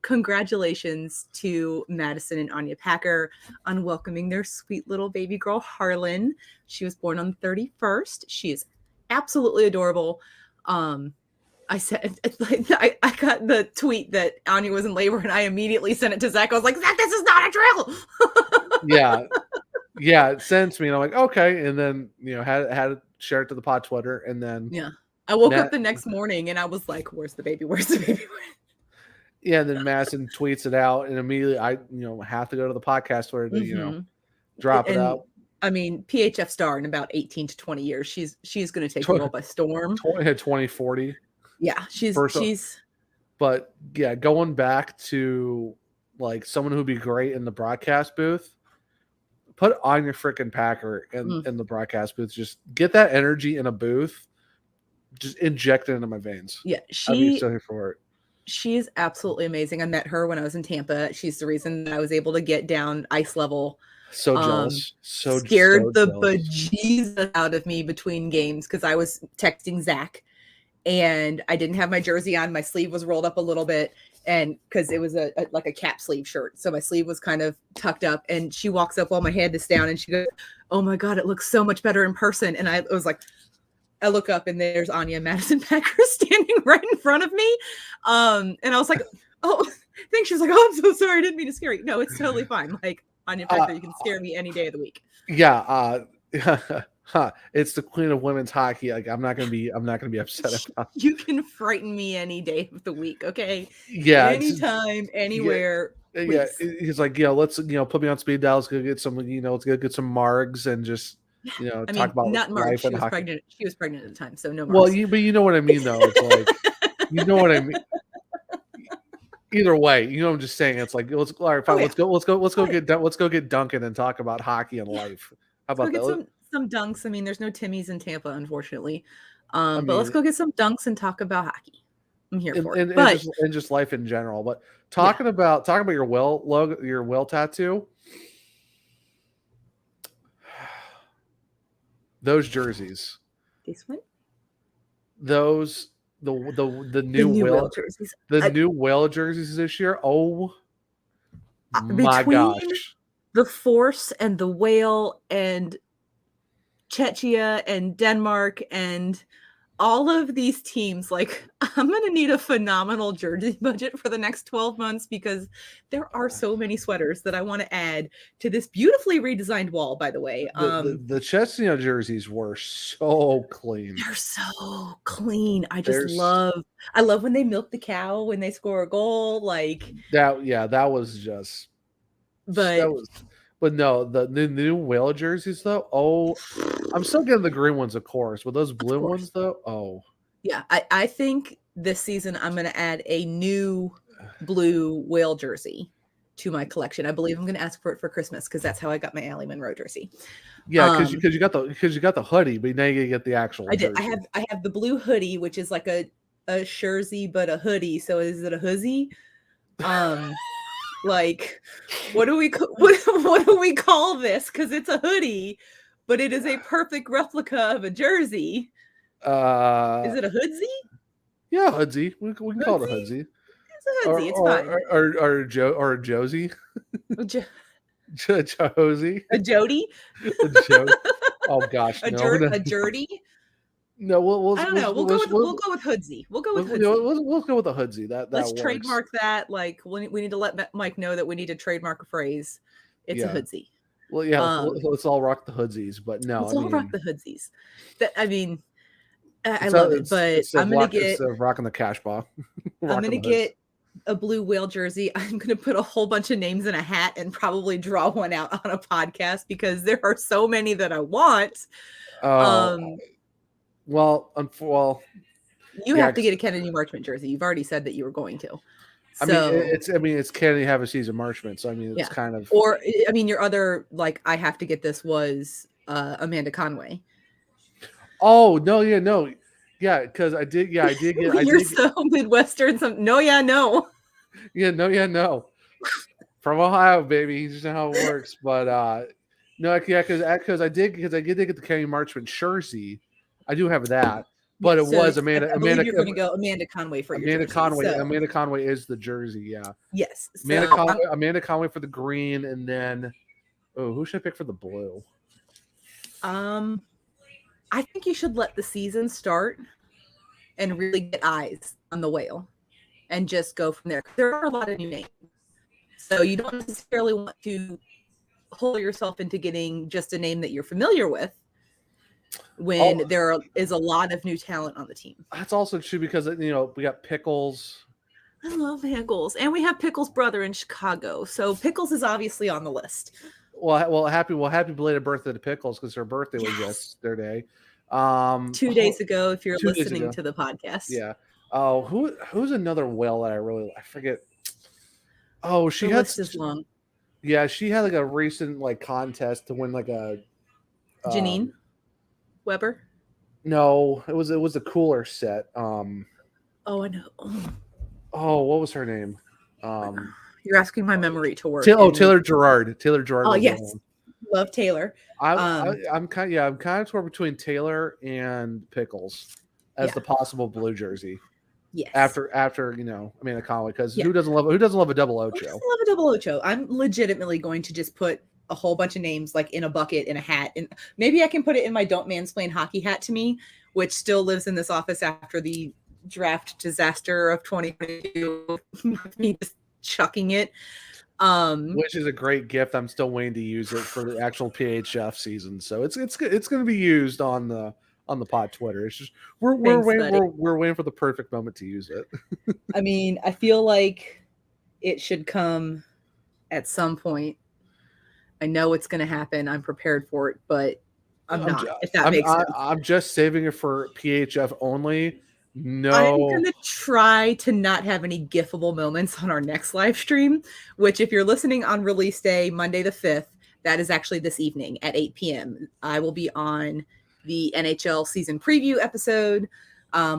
Speaker 2: Congratulations to Madison and Anya Packer on welcoming their sweet little baby girl, Harlan. She was born on the 31st. She is absolutely adorable. I I said, I got the tweet that Anya was in labor, and I immediately sent it to Zach. I was like, Zach, this is not a drill.
Speaker 1: Yeah, it sent to me, and I'm like, okay, and then had it shared to the pod Twitter, and then
Speaker 2: I woke up the next morning, and I was like, where's the baby? Where's the baby?
Speaker 1: Yeah, and then Madison tweets it out, and immediately I have to go to the podcast Twitter to drop it out.
Speaker 2: I mean, PHF star in about 18 to 20 years. She's going to take the world by storm.
Speaker 1: 2040.
Speaker 2: Yeah, she's.
Speaker 1: But yeah, going back to like someone who'd be great in the broadcast booth, put on your freaking Packer in the broadcast booth. Just get that energy in a booth. Just inject it into my veins.
Speaker 2: Yeah,
Speaker 1: I'd be so here for it.
Speaker 2: She is absolutely amazing. I met her when I was in Tampa. She's the reason that I was able to get down ice level.
Speaker 1: So jealous.
Speaker 2: Scared the bejesus out of me between games because I was texting Zach and I didn't have my jersey on. My sleeve was rolled up a little bit, and because it was a cap sleeve shirt, so my sleeve was kind of tucked up. And she walks up while my head is down, and she goes, "Oh my god, it looks so much better in person." And I was like, I look up and there's Anya Madison Packer standing right in front of me, and I was like, "Oh, thanks." She was like, "Oh, I'm so sorry. I didn't mean to scare you." No, it's totally fine. Like, Anya Packer, you can scare me any day of the week.
Speaker 1: Yeah, it's the queen of women's hockey. Like, I'm not gonna be upset about it.
Speaker 2: You can frighten me any day of the week, okay?
Speaker 1: Yeah,
Speaker 2: anytime, anywhere.
Speaker 1: Yeah, he's like, let's put me on speed dial. Let's go get some, let's go get some margs and just talk about
Speaker 2: not Marge. She was
Speaker 1: hockey.
Speaker 2: pregnant. She was pregnant at the time, so no. Margs.
Speaker 1: Well, but you know what I mean, though. It's like, you know what I mean. Either way, I'm just saying. It's like, let's go get Duncan and talk about hockey and life. How about that?
Speaker 2: Some dunks. I mean, there's no Timmys in Tampa, unfortunately. But let's go get some dunks and talk about hockey. I'm here for it.
Speaker 1: And just life in general. But talking about your whale logo, your whale tattoo. Those jerseys.
Speaker 2: This one?
Speaker 1: Those the new whale jerseys. The new whale jerseys this year. Oh my gosh.
Speaker 2: The Force and the Whale and Czechia and Denmark and all of these teams, like, I'm going to need a phenomenal jersey budget for the next 12 months because there are so many sweaters that I want to add to this beautifully redesigned wall, by the way.
Speaker 1: The Czechia jerseys were so clean.
Speaker 2: They're so clean. I love when they milk the cow when they score a goal. Like
Speaker 1: that. Yeah, that was just. But no, the new whale jerseys though. Oh, I'm still getting the green ones, of course. But those blue ones though. Oh,
Speaker 2: yeah. I think this season I'm going to add a new blue whale jersey to my collection. I believe I'm going to ask for it for Christmas because that's how I got my Allie Monroe jersey.
Speaker 1: Yeah, because you got the hoodie, but now you get the actual.
Speaker 2: I did.
Speaker 1: Jersey.
Speaker 2: I have the blue hoodie, which is like a jersey but a hoodie. So is it a hoodie? Like, what do we call this? Because it's a hoodie, but it is a perfect replica of a jersey. Is it a hoodsie?
Speaker 1: Yeah, hoodsie. We can call it a hoodsie.
Speaker 2: It's a hoodsie. It's fine.
Speaker 1: Or a Josie.
Speaker 2: Josie. A Jody.
Speaker 1: Oh gosh,
Speaker 2: a Jody.
Speaker 1: No,
Speaker 2: I don't know. We'll go with hoodsie. We'll go with hoodsie.
Speaker 1: We'll go with a hoodsie. Let's
Speaker 2: works. Trademark that. Like, we need to let Mike know that we need to trademark a phrase. It's a hoodsie.
Speaker 1: Well, yeah. Let's all rock the hoodsies, but no.
Speaker 2: Let's all rock the hoodsies. I love it, but I'm gonna get
Speaker 1: rocking the cash ball.
Speaker 2: I'm gonna get a blue whale jersey. I'm gonna put a whole bunch of names in a hat and probably draw one out on a podcast because there are so many that I want.
Speaker 1: Well,
Speaker 2: you have to get a Kennedy Marchment jersey. You've already said that you were going to.
Speaker 1: It's Kennedy have a season Marchment, so it's kind of.
Speaker 2: Or your other I have to get this was Amanda Conway.
Speaker 1: Oh no, because I did get.
Speaker 2: You're so Midwestern. No.
Speaker 1: Yeah, no. From Ohio, baby. You know how it works, but no, because I did get the Kennedy Marchment jersey. I do have that, but it was Amanda.
Speaker 2: You're going to go Amanda Conway for your jersey.
Speaker 1: Amanda Conway is the jersey. Yeah.
Speaker 2: Yes.
Speaker 1: Amanda Conway for the green, and then who should I pick for the blue?
Speaker 2: I think you should let the season start and really get eyes on the whale and just go from there. There are a lot of new names. So you don't necessarily want to hold yourself into getting just a name that you're familiar with when there is a lot of new talent on the team.
Speaker 1: That's also true because, we got Pickles.
Speaker 2: I love Pickles. And we have Pickles' brother in Chicago. So Pickles is obviously on the list.
Speaker 1: Well, happy belated birthday to Pickles because her birthday was yesterday.
Speaker 2: 2 days ago, if you're listening to the podcast.
Speaker 1: Yeah. Oh, who's another whale that I forget. Oh, the list is long. Yeah, she had like a recent contest to win like a
Speaker 2: Janine Weber.
Speaker 1: No, it was a cooler set.
Speaker 2: Oh, I know.
Speaker 1: Oh, what was her name?
Speaker 2: You're asking my memory to work.
Speaker 1: Taylor Gerard. Taylor Gerard.
Speaker 2: Oh yes, love Taylor.
Speaker 1: I'm kind of torn between Taylor and Pickles as the possible blue jersey.
Speaker 2: Yes.
Speaker 1: After Amanda Conway, because who doesn't love a double ocho?
Speaker 2: Who doesn't love a double ocho? I'm legitimately going to just put a whole bunch of names in a bucket in a hat, and maybe I can put it in my "Don't Mansplain Hockey" hat to me, which still lives in this office after the draft disaster of 2022. Me just chucking it.
Speaker 1: Which is a great gift. I'm still waiting to use it for the actual PHF season, so it's going to be used on the pod Twitter. It's just we're waiting for the perfect moment to use it.
Speaker 2: I mean, I feel like it should come at some point. I know it's going to happen. I'm prepared for it, but I'm not. If that makes sense.
Speaker 1: I'm just saving it for PHF only. No,
Speaker 2: I'm going to try to not have any gifable moments on our next live stream, which if you're listening on release day, Monday the 5th, that is actually this evening at 8 p.m. I will be on the NHL season preview episode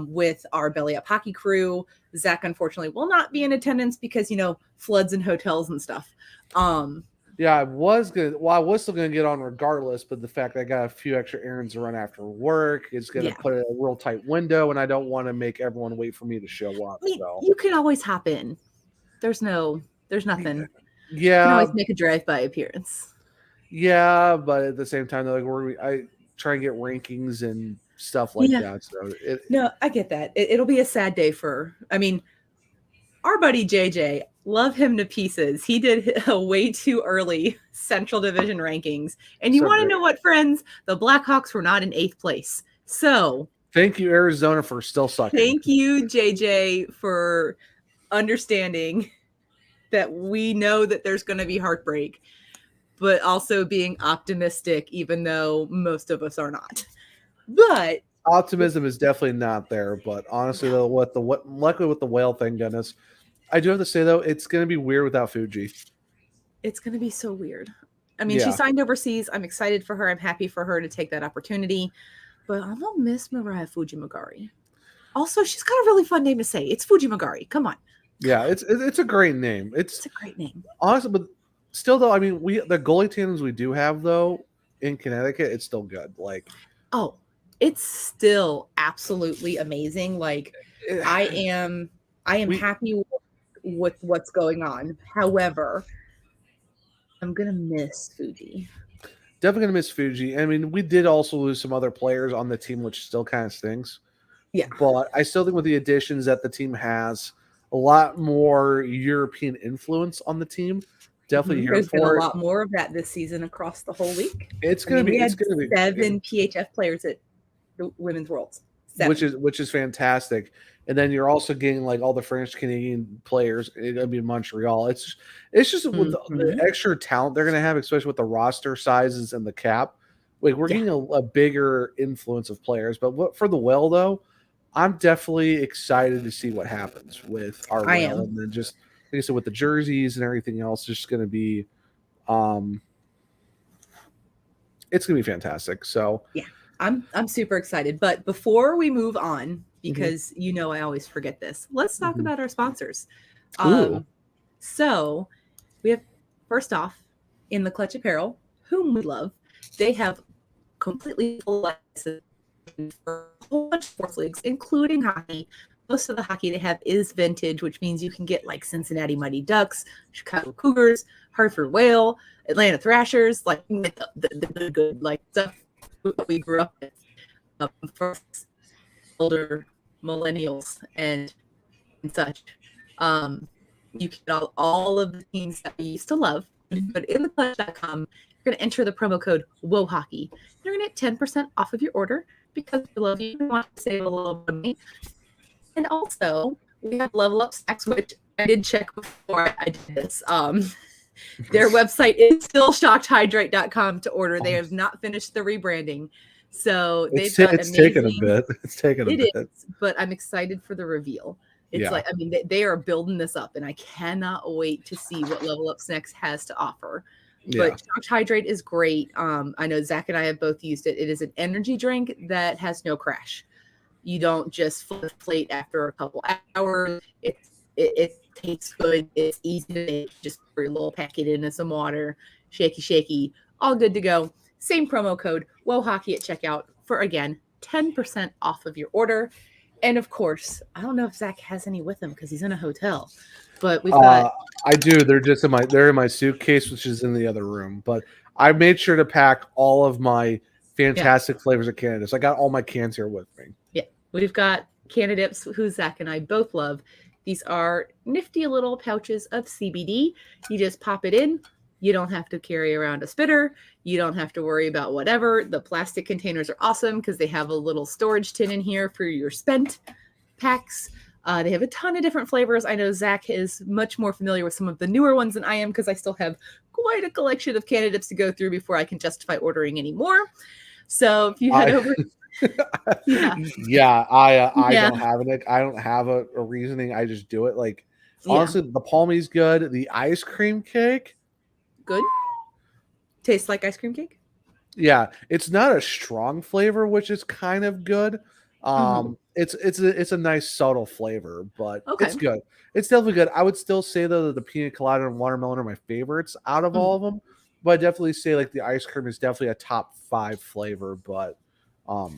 Speaker 2: with our Belly Up Hockey crew. Zach, unfortunately, will not be in attendance because, floods and hotels and stuff.
Speaker 1: Yeah, I was still gonna get on regardless, but the fact that I got a few extra errands to run after work is gonna put it in a real tight window, and I don't want to make everyone wait for me to show up.
Speaker 2: I mean, you can always hop in. There's nothing.
Speaker 1: Yeah,
Speaker 2: you can always make a drive-by appearance.
Speaker 1: Yeah, but at the same time, I try and get rankings and stuff like that. So
Speaker 2: no, I get that. It'll be a sad day our buddy JJ, love him to pieces. He did a way too early Central Division rankings. And you want to know what, friends? The Blackhawks were not in 8th place. So
Speaker 1: thank you, Arizona, for still sucking.
Speaker 2: Thank you, JJ, for understanding that we know that there's going to be heartbreak, but also being optimistic, even though most of us are not. But
Speaker 1: optimism is definitely not there. But honestly, though, luckily with the whale thing, goodness, I do have to say though, it's going to be weird without Fuji.
Speaker 2: It's going to be so weird. I mean, she signed overseas. I'm excited for her. I'm happy for her to take that opportunity. But I'm gonna miss Mariah Fujimagari. Also, she's got a really fun name to say. It's Fujimagari. Come on.
Speaker 1: Yeah, it's a great name. It's
Speaker 2: a great name.
Speaker 1: Honestly, but still though, I mean, the goalie tandems we do have though in Connecticut, it's still good.
Speaker 2: It's still absolutely amazing. I am happy with what's going on. However, I'm gonna miss Fuji.
Speaker 1: Definitely gonna miss Fuji. I mean, we did also lose some other players on the team, which still kind of stings.
Speaker 2: Yeah,
Speaker 1: but I still think with the additions that the team has, a lot more European influence on the team. Definitely
Speaker 2: There's been a lot more of that this season across the whole league.
Speaker 1: It's gonna be
Speaker 2: 7 PHF players at the Women's Worlds.
Speaker 1: 7. Which is fantastic. And then you're also getting all the French Canadian players. It's gonna be Montreal. It's just with the extra talent they're gonna have, especially with the roster sizes and the cap. We're getting a bigger influence of players. But for the Whale though, I'm definitely excited to see what happens with our Whale. And then just like I said, with the jerseys and everything else, it's just gonna be it's gonna be fantastic. So
Speaker 2: yeah. I'm super excited. But before we move on, because I always forget this, let's talk about our sponsors. So we have, first off, In the Clutch Apparel, whom we love. They have completely full licenses for a whole bunch of sports leagues, including hockey. Most of the hockey they have is vintage, which means you can get Cincinnati Mighty Ducks, Chicago Cougars, Hartford Whale, Atlanta Thrashers, the good stuff that we grew up with. For older millennials and such. You can get all of the teams that we used to love. But in theclutch.com, you're going to enter the promo code WoHawkey. You're going to get 10% off of your order because we love you. We want to save a little bit of money. And also, we have Level Up Snacks, which I did check before I did this. Their website is still shockedhydrate.com to order. They have not finished the rebranding. So they've got
Speaker 1: it's taken a bit. It's taken a bit.
Speaker 2: Is, but I'm excited for the reveal. It's like, I mean, they are building this up, and I cannot wait to see what Level Up Snacks has to offer. But Shocked Hydrate is great. I know Zach and I have both used it. It is an energy drink that has no crash. You don't just flate after a couple hours. It tastes good. It's easy to make. Just pour your little packet into some water. Shaky. All good to go. Same promo code, WoHawkey at checkout for, again, 10% off of your order. And, of course, I don't know if Zach has any with him because he's in a hotel. But we've got...
Speaker 1: I do. They're just they're in my suitcase, which is in the other room. But I made sure to pack all of my fantastic flavors of Canada. So I got all my cans here with me.
Speaker 2: Yeah. We've got Canadips, who Zach and I both love. These are nifty little pouches of CBD. You just pop it in. You don't have to carry around a spitter. You don't have to worry about whatever. The plastic containers are awesome because they have a little storage tin in here for your spent packs. They have a ton of different flavors. I know Zach is much more familiar with some of the newer ones than I am because I still have quite a collection of Canadips to go through before I can justify ordering any more. So if you head over... I don't have a reasoning. I just do it. Like, honestly, the Palmy's good. The ice cream cake, good. Tastes like ice cream cake.
Speaker 1: Yeah, it's not a strong flavor, which is kind of good. It's a nice subtle flavor, but it's good. It's definitely good. I would still say though that the pina colada and watermelon are my favorites out of all of them, but I definitely say like the ice cream is definitely a top 5 flavor. But I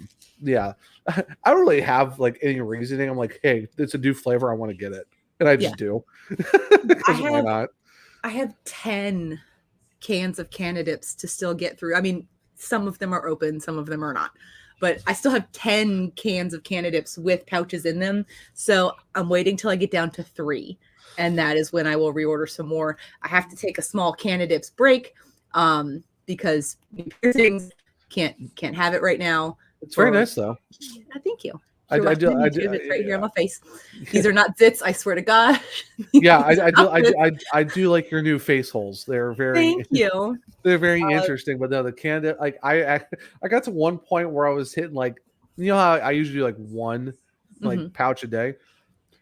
Speaker 1: don't really have like any reasoning. I'm like, hey, it's a new flavor, I want to get it, and I just do. Why not? I
Speaker 2: have 10 cans of Canadips to still get through. I mean, some of them are open, some of them are not. But I still have 10 cans of Canadips with pouches in them. So I'm waiting till I get down to 3. And that is when I will reorder some more. I have to take a small Canadips break because piercings can't have it right now.
Speaker 1: It's very nice though.
Speaker 2: Thank you.
Speaker 1: I do.
Speaker 2: It's right here on my face. These are not zits, I swear to God.
Speaker 1: I do like your new face holes. They're very.
Speaker 2: Thank you.
Speaker 1: They're very interesting. But no, the Canada, like I got to one point where I was hitting like, you know how I usually do like one like pouch a day.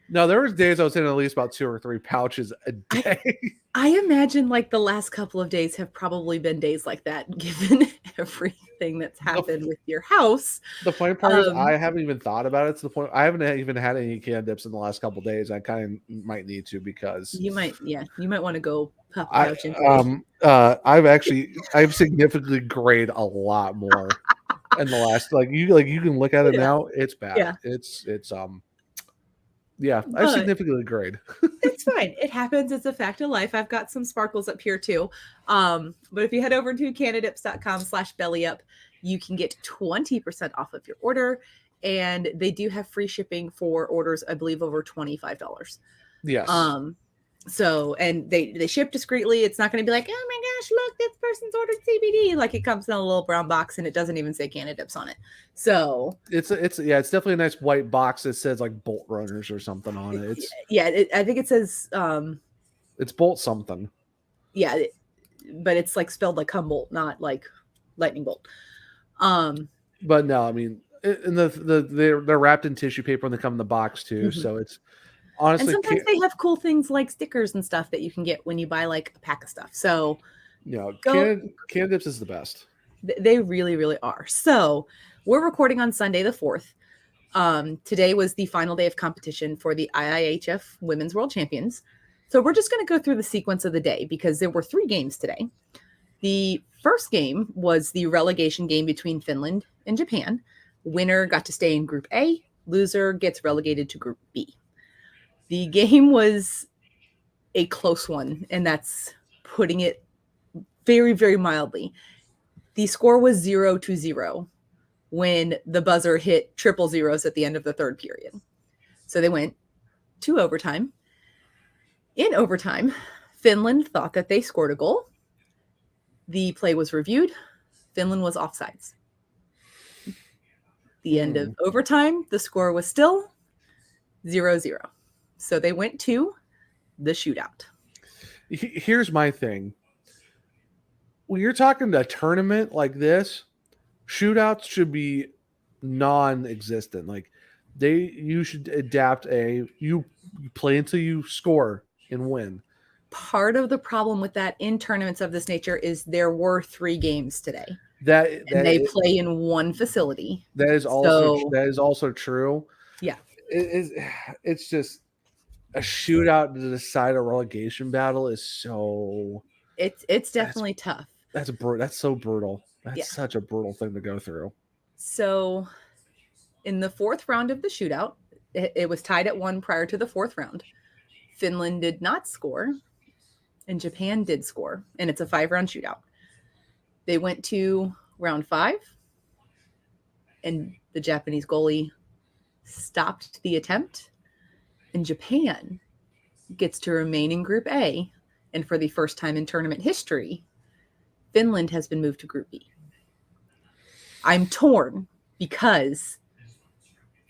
Speaker 1: No, there was days I was hitting at least about 2 or 3 pouches a day.
Speaker 2: I imagine like the last couple of days have probably been days like that, given everything that's happened with your house.
Speaker 1: The funny part is I haven't even thought about it to the point I haven't even had any Canadips in the last couple of days. I kind of might need to because
Speaker 2: you might want to go puff pouch
Speaker 1: I've significantly grayed a lot more in the last you can look at it now. It's bad.
Speaker 2: Yeah.
Speaker 1: It's I significantly grade.
Speaker 2: It's fine. It happens. It's a fact of life. I've got some sparkles up here too. But if you head over to canadips.com/bellyyup, you can get 20% off of your order. And they do have free shipping for orders, I believe, over $25.
Speaker 1: Yes.
Speaker 2: So, and they ship discreetly. It's not going to be like, oh my gosh, look, this person's ordered CBD. Like, it comes in a little brown box and it doesn't even say Canadips on it. So
Speaker 1: it's definitely a nice white box that says like Bolt Runners or something on it.
Speaker 2: I think it says
Speaker 1: it's Bolt something.
Speaker 2: Yeah, but it's like spelled like Humboldt, not like lightning bolt.
Speaker 1: But no, I mean, and they're wrapped in tissue paper and they come in the box too. So it's honestly,
Speaker 2: and sometimes they have cool things like stickers and stuff that you can get when you buy like a pack of stuff. So
Speaker 1: Canadips is the best.
Speaker 2: They really, really are. So we're recording on Sunday the 4th. Today was the final day of competition for the IIHF Women's World Champions. So we're just going to go through the sequence of the day because there were 3 games today. The first game was the relegation game between Finland and Japan. Winner got to stay in Group A. Loser gets relegated to Group B. The game was a close one, and that's putting it very, very mildly. The score was 0-0 when the buzzer hit triple zeros at the end of the 3rd period. So they went to overtime. In overtime, Finland thought that they scored a goal. The play was reviewed. Finland was offsides. The end of overtime, the score was still 0-0. So they went to the shootout.
Speaker 1: Here's my thing. When you're talking a tournament like this, shootouts should be non-existent. Like you should adapt you play until you score and win.
Speaker 2: Part of the problem with that in tournaments of this nature is there were 3 games today.
Speaker 1: That
Speaker 2: they play in one facility.
Speaker 1: That is also true.
Speaker 2: Yeah.
Speaker 1: It's just a shootout to decide a relegation battle is so.
Speaker 2: It's definitely tough.
Speaker 1: That's so brutal. That's such a brutal thing to go through.
Speaker 2: So, in the 4th round of the shootout, it was tied at 1 prior to the 4th round. Finland did not score, and Japan did score, and it's a 5-round shootout. They went to round 5, and the Japanese goalie stopped the attempt, and Japan gets to remain in Group A. And for the first time in tournament history, Finland has been moved to Group B. I'm torn because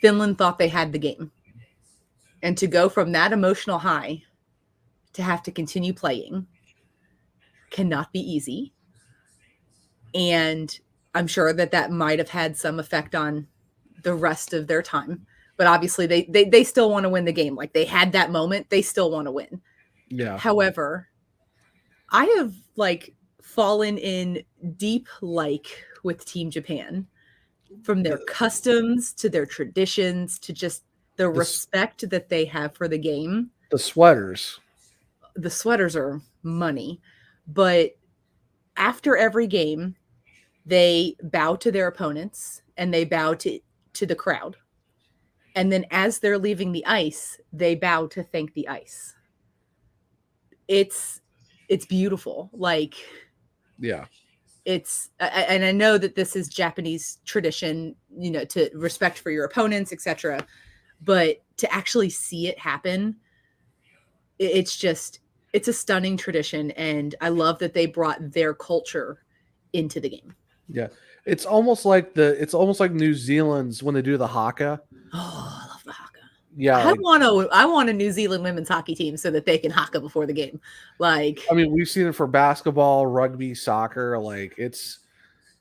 Speaker 2: Finland thought they had the game. And to go from that emotional high to have to continue playing cannot be easy. And I'm sure that might have had some effect on the rest of their time. But obviously they still want to win the game. Like they had that moment, they still want to win.
Speaker 1: Yeah.
Speaker 2: However, I have fallen in deep with Team Japan, from their customs to their traditions to just the respect that they have for the game.
Speaker 1: The sweaters
Speaker 2: are money, but after every game, they bow to their opponents and they bow to the crowd. And then as they're leaving the ice, they bow to thank the ice. It's beautiful.
Speaker 1: Yeah.
Speaker 2: And I know that this is Japanese tradition, to respect for your opponents, etc. But to actually see it happen, it's a stunning tradition. And I love that they brought their culture into the game.
Speaker 1: Yeah. It's almost like New Zealand's when they do the haka.
Speaker 2: Oh, I love the haka.
Speaker 1: Yeah.
Speaker 2: I want a New Zealand women's hockey team so that they can haka before the game.
Speaker 1: We've seen it for basketball, rugby, soccer. It's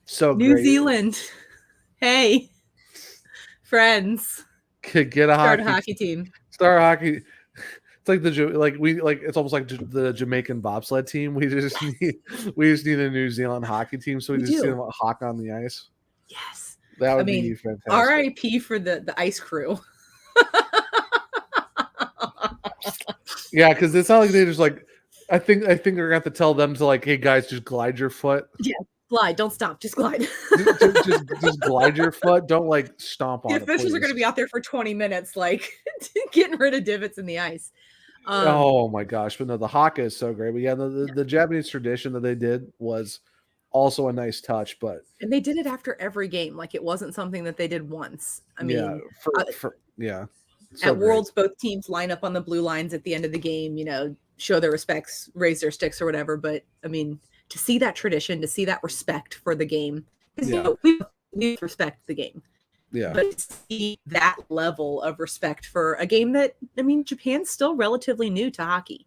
Speaker 1: so
Speaker 2: New
Speaker 1: great.
Speaker 2: Zealand. Hey, friends.
Speaker 1: Get a
Speaker 2: hockey team.
Speaker 1: Start hockey. It's it's almost like the Jamaican bobsled team. We just need a New Zealand hockey team, so we just see them hawk on the ice.
Speaker 2: Yes,
Speaker 1: that would be fantastic.
Speaker 2: R.I.P. for the ice crew.
Speaker 1: Yeah, because it's not like they just I think they're gonna have to tell them to hey guys, just glide your foot.
Speaker 2: Yeah, glide. Don't stop. Just glide.
Speaker 1: just glide your foot. Don't stomp on it.
Speaker 2: The officials are gonna be out there for 20 minutes, getting rid of divots in the ice.
Speaker 1: Oh my gosh! But no, the haka is so great. But yeah, the Japanese tradition that they did was also a nice touch.
Speaker 2: And they did it after every game. It wasn't something that they did once. I mean,
Speaker 1: So
Speaker 2: at Worlds, both teams line up on the blue lines at the end of the game. Show their respects, raise their sticks or whatever. But I mean, to see that tradition, to see that respect for the game, because we respect the game.
Speaker 1: Yeah.
Speaker 2: But to see that level of respect for a game that, Japan's still relatively new to hockey.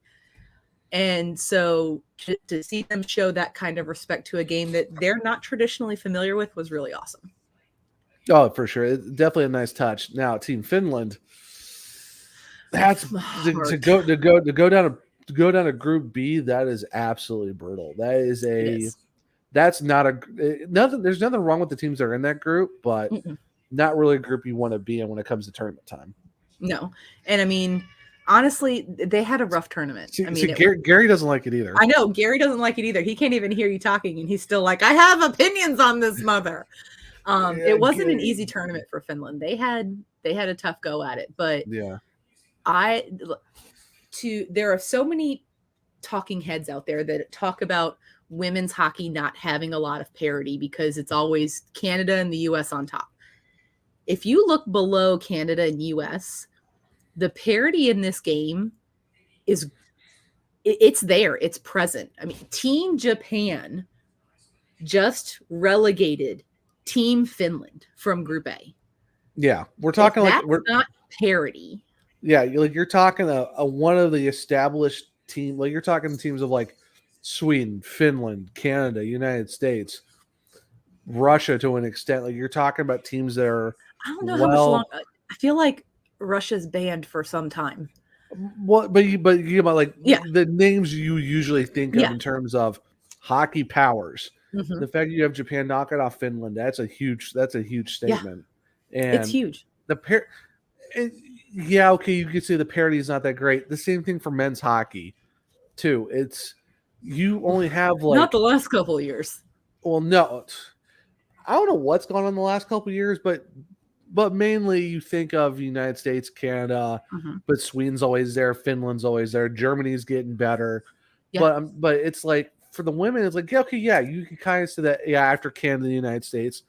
Speaker 2: And so to see them show that kind of respect to a game that they're not traditionally familiar with was really awesome.
Speaker 1: Oh, for sure. It's definitely a nice touch. Now, Team Finland, that's to go down to Group B, that is absolutely brutal. That is that's not nothing. There's nothing wrong with the teams that are in that group, but not really a group you want to be in when it comes to tournament time.
Speaker 2: No. And honestly, they had a rough tournament.
Speaker 1: Gary doesn't like it either.
Speaker 2: I know Gary doesn't like it either. He can't even hear you talking, and he's still I have opinions on this, mother. It wasn't an easy tournament for Finland. They had a tough go at it, but
Speaker 1: yeah,
Speaker 2: there are so many talking heads out there that talk about women's hockey not having a lot of parity because it's always Canada and the US on top. If you look below Canada and US, the parity in this game it's there. It's present. I mean, Team Japan just relegated Team Finland from Group A.
Speaker 1: Yeah, we're talking
Speaker 2: That's not parity.
Speaker 1: Yeah, you're talking a one of the established team. Like you're talking teams of like Sweden, Finland, Canada, United States, Russia to an extent. Like you're talking about teams that are.
Speaker 2: I don't know how much longer. I feel like Russia's banned for some time.
Speaker 1: What? But you about like the names you usually think of in terms of hockey powers.
Speaker 2: Mm-hmm.
Speaker 1: The fact that you have Japan knocking off Finland, that's a huge statement.
Speaker 2: Yeah.
Speaker 1: And
Speaker 2: it's huge.
Speaker 1: Yeah, okay, you could say the parity is not that great. The same thing for men's hockey, too. You only have like
Speaker 2: not the last couple of years.
Speaker 1: Well, no, I don't know what's gone on the last couple of years, but mainly you think of United States, Canada, but Sweden's always there, Finland's always there, Germany's getting better, but it's like for the women, it's like you can kind of say that after Canada, and the United States,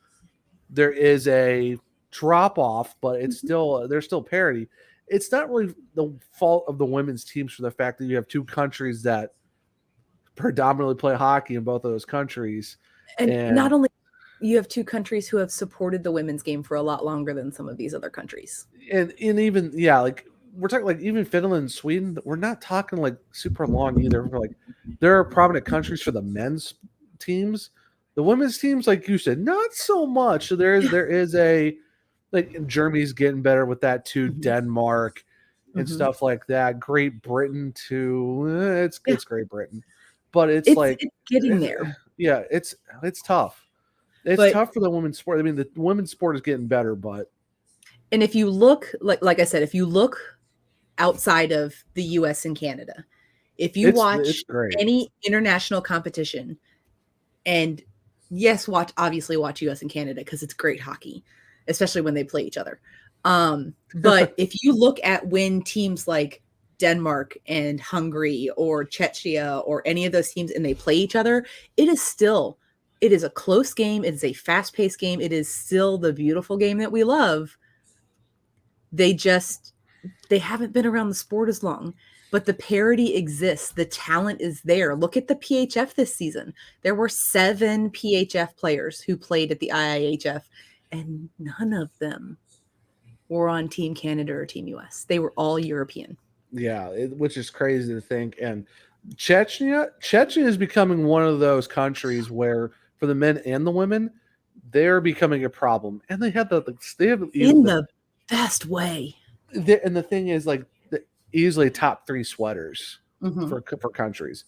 Speaker 1: there is a drop off, but it's there's still parity. It's not really the fault of the women's teams for the fact that you have two countries that predominantly play hockey in both of those countries,
Speaker 2: and not only you have two countries who have supported the women's game for a lot longer than some of these other countries,
Speaker 1: and even like we're talking like even Finland and Sweden, we're not talking like super long either. We're like there are prominent countries for the men's teams. The women's teams, like you said, not so much. So there is a like Germany's getting better with that too. Denmark and stuff like that. Great Britain too. It's Great Britain, but it's
Speaker 2: getting there.
Speaker 1: Yeah, it's tough. It's tough for the women's sport. I mean, the women's sport is getting better, but
Speaker 2: and if you look like I said, if you look outside of the U.S. and Canada, if you watch any international competition, and yes, watch U.S. and Canada because it's great hockey, especially when they play each other. But if you look at when teams like Denmark and Hungary or Czechia or any of those teams and they play each other, it is a close game. It is a fast-paced game. It is still the beautiful game that we love. They haven't been around the sport as long. But the parity exists. The talent is there. Look at the PHF this season. There were 7 PHF players who played at the IIHF, and none of them were on Team Canada or Team US. They were all European.
Speaker 1: Yeah, which is crazy to think. And Chechnya is becoming one of those countries where, for the men and the women, they're becoming a problem. And they have
Speaker 2: the best way.
Speaker 1: And the thing is, like, easily top 3 sweaters for countries,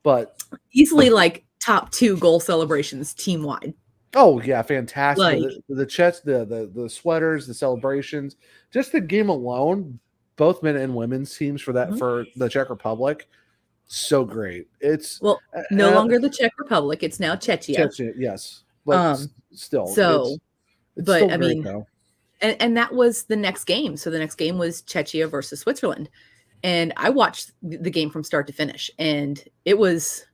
Speaker 1: but
Speaker 2: easily like top 2 goal celebrations team wide.
Speaker 1: Oh yeah, fantastic!
Speaker 2: Like,
Speaker 1: the sweaters, the celebrations, just the game alone, both men and women's teams for the Czech Republic, so great. It's
Speaker 2: no longer the Czech Republic; it's now Czechia.
Speaker 1: Yes, but still.
Speaker 2: So,
Speaker 1: it's
Speaker 2: but
Speaker 1: still
Speaker 2: I
Speaker 1: great,
Speaker 2: mean.
Speaker 1: though.
Speaker 2: And that was the next game. So the next game was Czechia versus Switzerland. And I watched the game from start to finish. And it was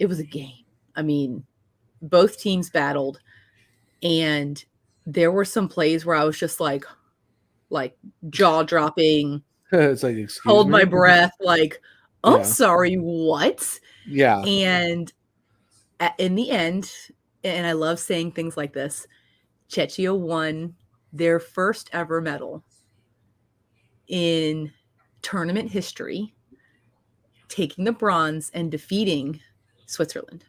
Speaker 2: a game. I mean, both teams battled. And there were some plays where I was just like jaw dropping.
Speaker 1: It's like,
Speaker 2: hold my breath. Like, oh, sorry, what?
Speaker 1: Yeah.
Speaker 2: And in the end, and I love saying things like this, Czechia won their first ever medal in tournament history, taking the bronze and defeating Switzerland.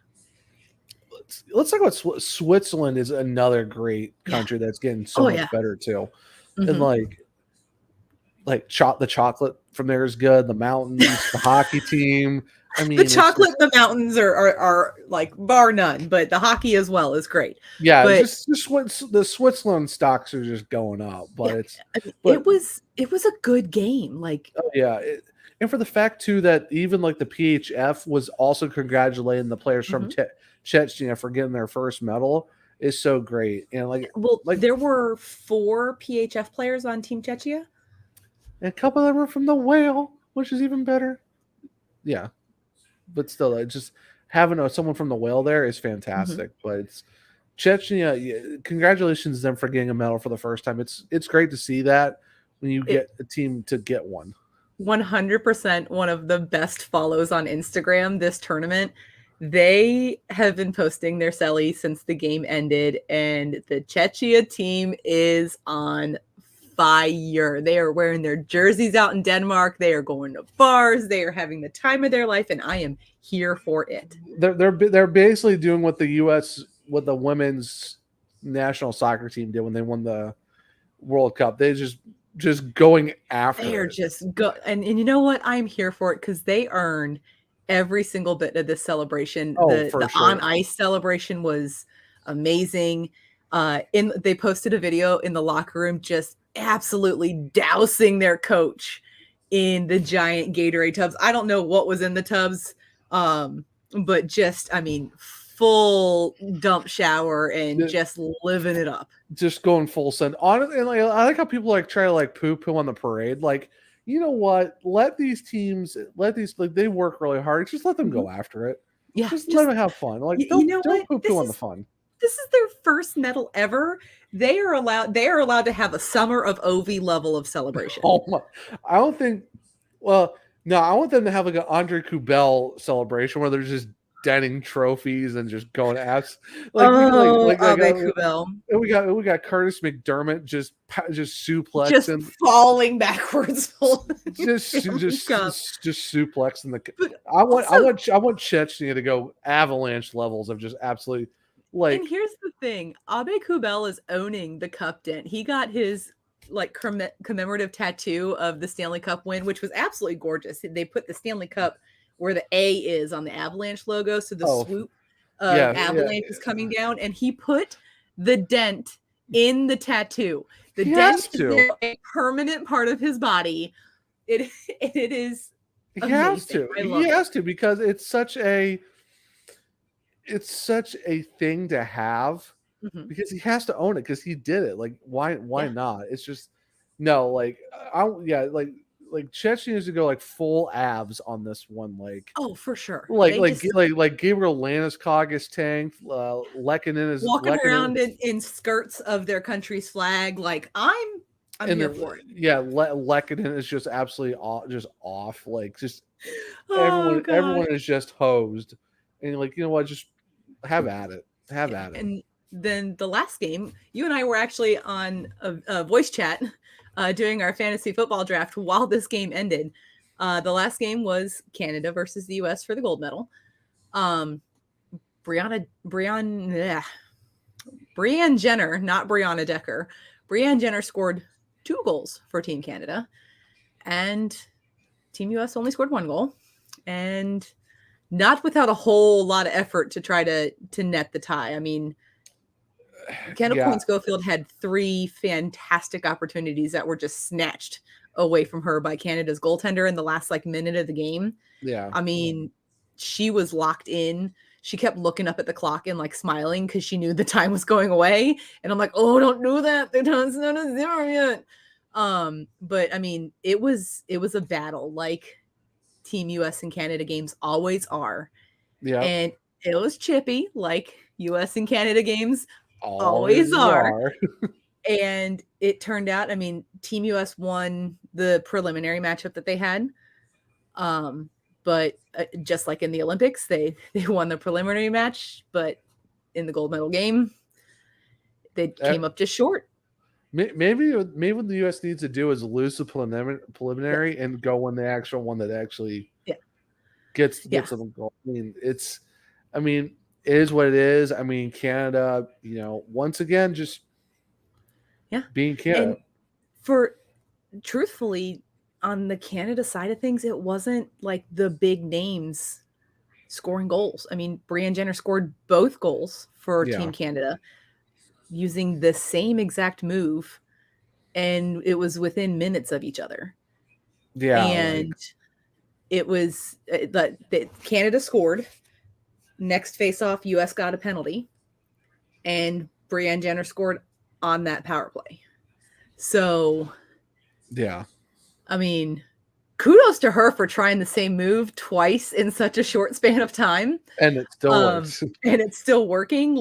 Speaker 1: Let's talk about Switzerland. Is another great country that's getting so much better too. And like the chocolate from there is good. The mountains, the hockey team. I mean,
Speaker 2: the chocolate, the mountains are like bar none, but the hockey as well is great.
Speaker 1: Yeah, but the Switzerland stocks are just going up. But
Speaker 2: it was a good game. Like,
Speaker 1: oh yeah, and for the fact too that even like the PHF was also congratulating the players from Chechnya for getting their first medal is so great. And like
Speaker 2: there were 4 PHF players on Team Czechia,
Speaker 1: and a couple of them were from the Whale, which is even better. Yeah. But still, just having someone from the Whale there is fantastic. But it's Chechnya. Congratulations to them for getting a medal for the first time. It's great to see that when you get a team to get one.
Speaker 2: 100% one of the best follows on Instagram this tournament. They have been posting their celly since the game ended, and the Czechia team is on fire. They are wearing their jerseys out in Denmark. They are going to bars. They are having the time of their life, and I am here for it.
Speaker 1: They're basically doing what the the women's national soccer team did when they won the World Cup. They just going after
Speaker 2: They're
Speaker 1: it.
Speaker 2: just and you know what? I'm here for it because they earned every single bit of this celebration. The
Speaker 1: sure.
Speaker 2: on ice celebration was amazing. They posted a video in the locker room just absolutely dousing their coach in the giant Gatorade tubs. I don't know what was in the tubs, but just full dump shower and just living it up.
Speaker 1: Just going full send. Honestly, and I like how people try to poo-poo on the parade. You know what? Let these teams, they work really hard. Just let them go after it.
Speaker 2: Yeah,
Speaker 1: just let them have fun. Don't poo-poo on the fun.
Speaker 2: This is their first medal ever. They are allowed to have a summer of OV level of celebration.
Speaker 1: Oh my! I don't think. Well, no, I want them to have an Andre Kubel celebration where they're just denting trophies and just going abs.
Speaker 2: Kubel.
Speaker 1: We got Curtis McDermott just suplexing,
Speaker 2: just falling backwards,
Speaker 1: just suplexing the. I want Chechnya to go avalanche levels of just absolutely
Speaker 2: And here's the thing: Abe Kubel is owning the cup dent. He got his commemorative tattoo of the Stanley Cup win, which was absolutely gorgeous. They put the Stanley Cup where the A is on the Avalanche logo, so the swoop of Avalanche is coming down, and he put the dent in the tattoo. The dent is a permanent part of his body. It is amazing.
Speaker 1: He has to because it's such a thing to have, because he has to own it because he did it. Why not? It's just Chechnya needs to go full abs on this one.
Speaker 2: For sure.
Speaker 1: Gabriel Landeskog is tanked. Lehkonen is
Speaker 2: walking around in skirts of their country's flag. I'm here for it.
Speaker 1: Yeah, Lehkonen is just absolutely off. Everyone is just hosed. And you know what? Just have at it. Have at it.
Speaker 2: And then the last game, you and I were actually on a voice chat doing our fantasy football draft while this game ended. The last game was Canada versus the U.S. for the gold medal. Brianne Jenner, not Brianna Decker. Brianne Jenner scored 2 goals for Team Canada, and Team U.S. only scored 1 goal, and not without a whole lot of effort to try to net the tie. Kendall Point Schofield had 3 fantastic opportunities that were just snatched away from her by Canada's goaltender in the last minute of the game.
Speaker 1: Yeah.
Speaker 2: She was locked in. She kept looking up at the clock and smiling because she knew the time was going away. And I'm like, oh, don't do that. The time's not a 0 yet. But it was a battle like Team US and Canada games always are. Yeah. And it was chippy like US and Canada games always are. And it turned out, Team US won the preliminary matchup that they had. But just like in the Olympics, they won the preliminary match, but in the gold medal game, they came up just short.
Speaker 1: Maybe what the US needs to do is lose the preliminary and go win the actual one that actually gets them a goal. It is what it is. Canada, once again, just being Canada.
Speaker 2: And truthfully, on the Canada side of things, it wasn't the big names scoring goals. Brianne Jenner scored both goals for Team Canada using the same exact move, and it was within minutes of each other. Yeah. And it was that Canada scored. Next face-off, U.S. got a penalty, and Brianne Jenner scored on that power play. So,
Speaker 1: yeah.
Speaker 2: Kudos to her for trying the same move twice in such a short span of time.
Speaker 1: And it still works.
Speaker 2: And it's still working.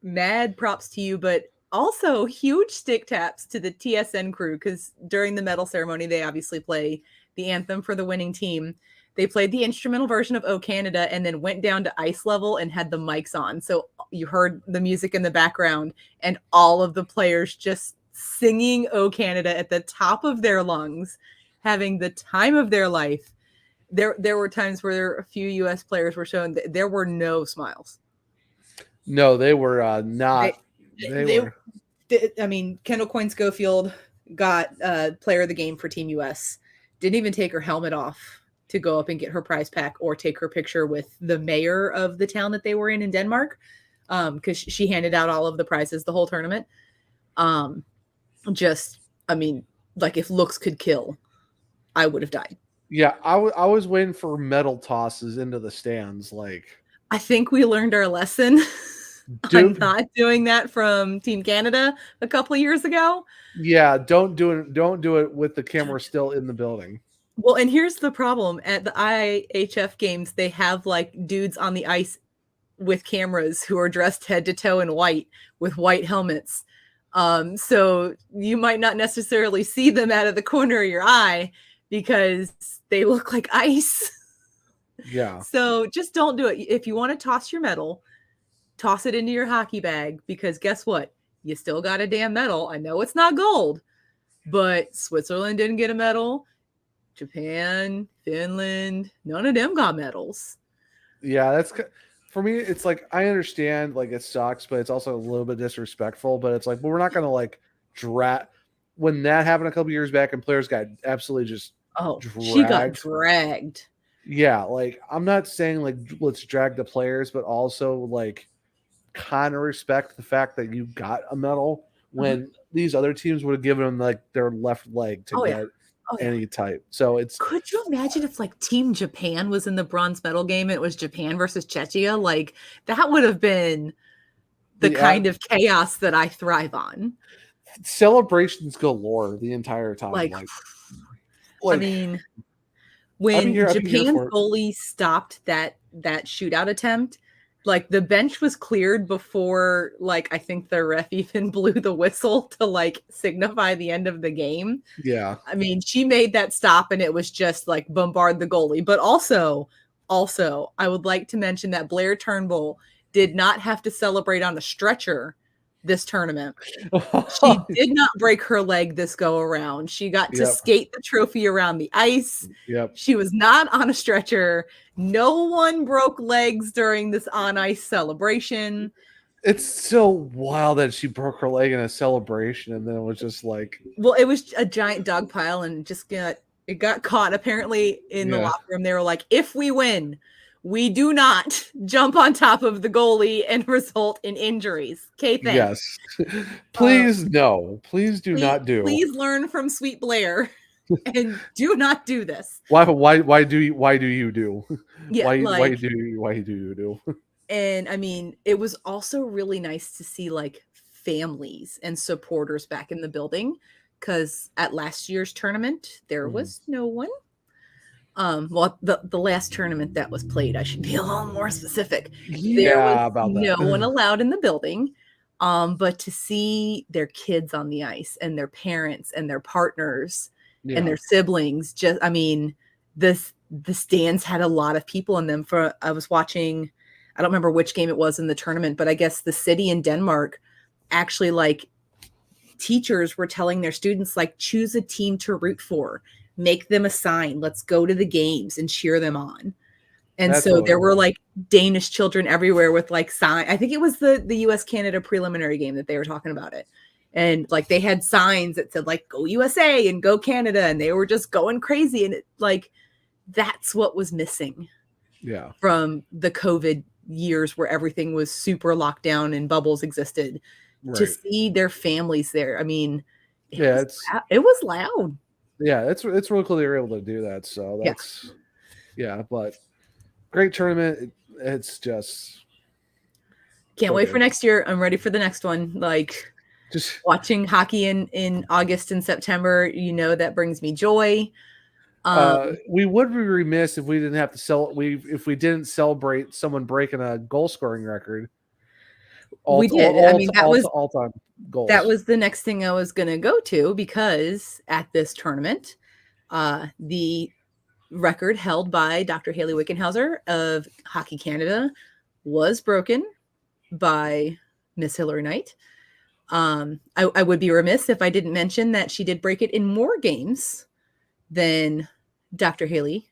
Speaker 2: Mad props to you, but Also, huge stick taps to the TSN crew, because during the medal ceremony, they obviously play the anthem for the winning team. They played the instrumental version of "O Canada" and then went down to ice level and had the mics on. So you heard the music in the background and all of the players just singing "O Canada" at the top of their lungs, having the time of their life. There were times where a few U.S. players were shown that there were no smiles.
Speaker 1: No, they were not. They were.
Speaker 2: I mean, Kendall Coyne Schofield got player of the game for Team US. Didn't even take her helmet off to go up and get her prize pack or take her picture with the mayor of the town that they were in Denmark, because she handed out all of the prizes the whole tournament. I mean, like, if looks could kill, I would have died.
Speaker 1: Yeah, I was waiting for medal tosses into the stands. Like,
Speaker 2: I think we learned our lesson. I'm not doing that from Team Canada a couple of years ago.
Speaker 1: Yeah, don't do it with the camera still in the building.
Speaker 2: Well, and here's the problem. At the IIHF games, they have like dudes on the ice with cameras who are dressed head to toe in white with white helmets. So you might not necessarily see them out of the corner of your eye because they look like ice.
Speaker 1: Yeah.
Speaker 2: So just don't do it. If you want to toss your medal, toss it into your hockey bag, because guess what? You still got a damn medal. I know it's not gold, but Switzerland didn't get a medal. Japan, Finland, none of them got medals.
Speaker 1: Yeah, that's for me. It's like, I understand, like, it sucks, but it's also a little bit disrespectful. But it's like, well, we're not gonna like drag. When that happened a couple years back, and players got absolutely just
Speaker 2: she got dragged.
Speaker 1: Yeah, like, I'm not saying like let's drag the players, but also like kind of respect the fact that you got a medal when these other teams would have given them like their left leg to get any type. So it's,
Speaker 2: could you imagine if like Team Japan was in the bronze medal game? It was Japan versus Czechia. Like, that would have been the kind of chaos that I thrive on.
Speaker 1: Celebrations galore the entire time. Like
Speaker 2: I mean, when Japan's goalie stopped that shootout attempt, like, the bench was cleared before, like, I think the ref even blew the whistle to like signify the end of the game.
Speaker 1: Yeah.
Speaker 2: I mean, she made that stop and it was just like bombard the goalie. But also, I would like to mention that Blair Turnbull did not have to celebrate on a stretcher this tournament. She did not break her leg this go around. She got to skate the trophy around the ice. She was not on a stretcher. No one broke legs during this on ice celebration.
Speaker 1: It's so wild that she broke her leg in a celebration, and then it was just like,
Speaker 2: well, it was a giant dog pile, and it got caught apparently in the locker room. They were like, if we win, we do not jump on top of the goalie and result in injuries. Okay, thanks.
Speaker 1: Yes. Please, no. Please do not do.
Speaker 2: Please learn from Sweet Blair and do not do this.
Speaker 1: Why do you do?
Speaker 2: Yeah,
Speaker 1: why do you do?
Speaker 2: And I mean, it was also really nice to see like families and supporters back in the building, because at last year's tournament there was no one. Well, the last tournament that was played, I should be a little more specific. There was no one allowed in the building. But to see their kids on the ice and their parents and their partners and their siblings, just, I mean, the stands had a lot of people in them. I was watching, I don't remember which game it was in the tournament, but I guess the city in Denmark actually, like, teachers were telling their students, like, choose a team to root for. Make them a sign. Let's go to the games and cheer them on. And that's so there were like Danish children everywhere with like sign. I think it was the US Canada preliminary game that they were talking about it. And like they had signs that said like, go USA and go Canada. And they were just going crazy. And that's what was missing.
Speaker 1: Yeah. From
Speaker 2: the COVID years where everything was super locked down and bubbles existed. Right. To see their families there. I mean, it was loud.
Speaker 1: Yeah, it's really cool they were able to do that. So that's but great tournament. It's just
Speaker 2: can't wait for next year. I'm ready for the next one. Like, just watching hockey in August and September, that brings me joy.
Speaker 1: We would be remiss if we didn't have to if we didn't celebrate someone breaking a goal scoring record.
Speaker 2: We did. I mean, that was
Speaker 1: all-time goals.
Speaker 2: That was the next thing I was going to go to, because at this tournament, the record held by Dr. Haley Wickenhauser of Hockey Canada was broken by Miss Hillary Knight. I would be remiss if I didn't mention that she did break it in more games than Dr. Haley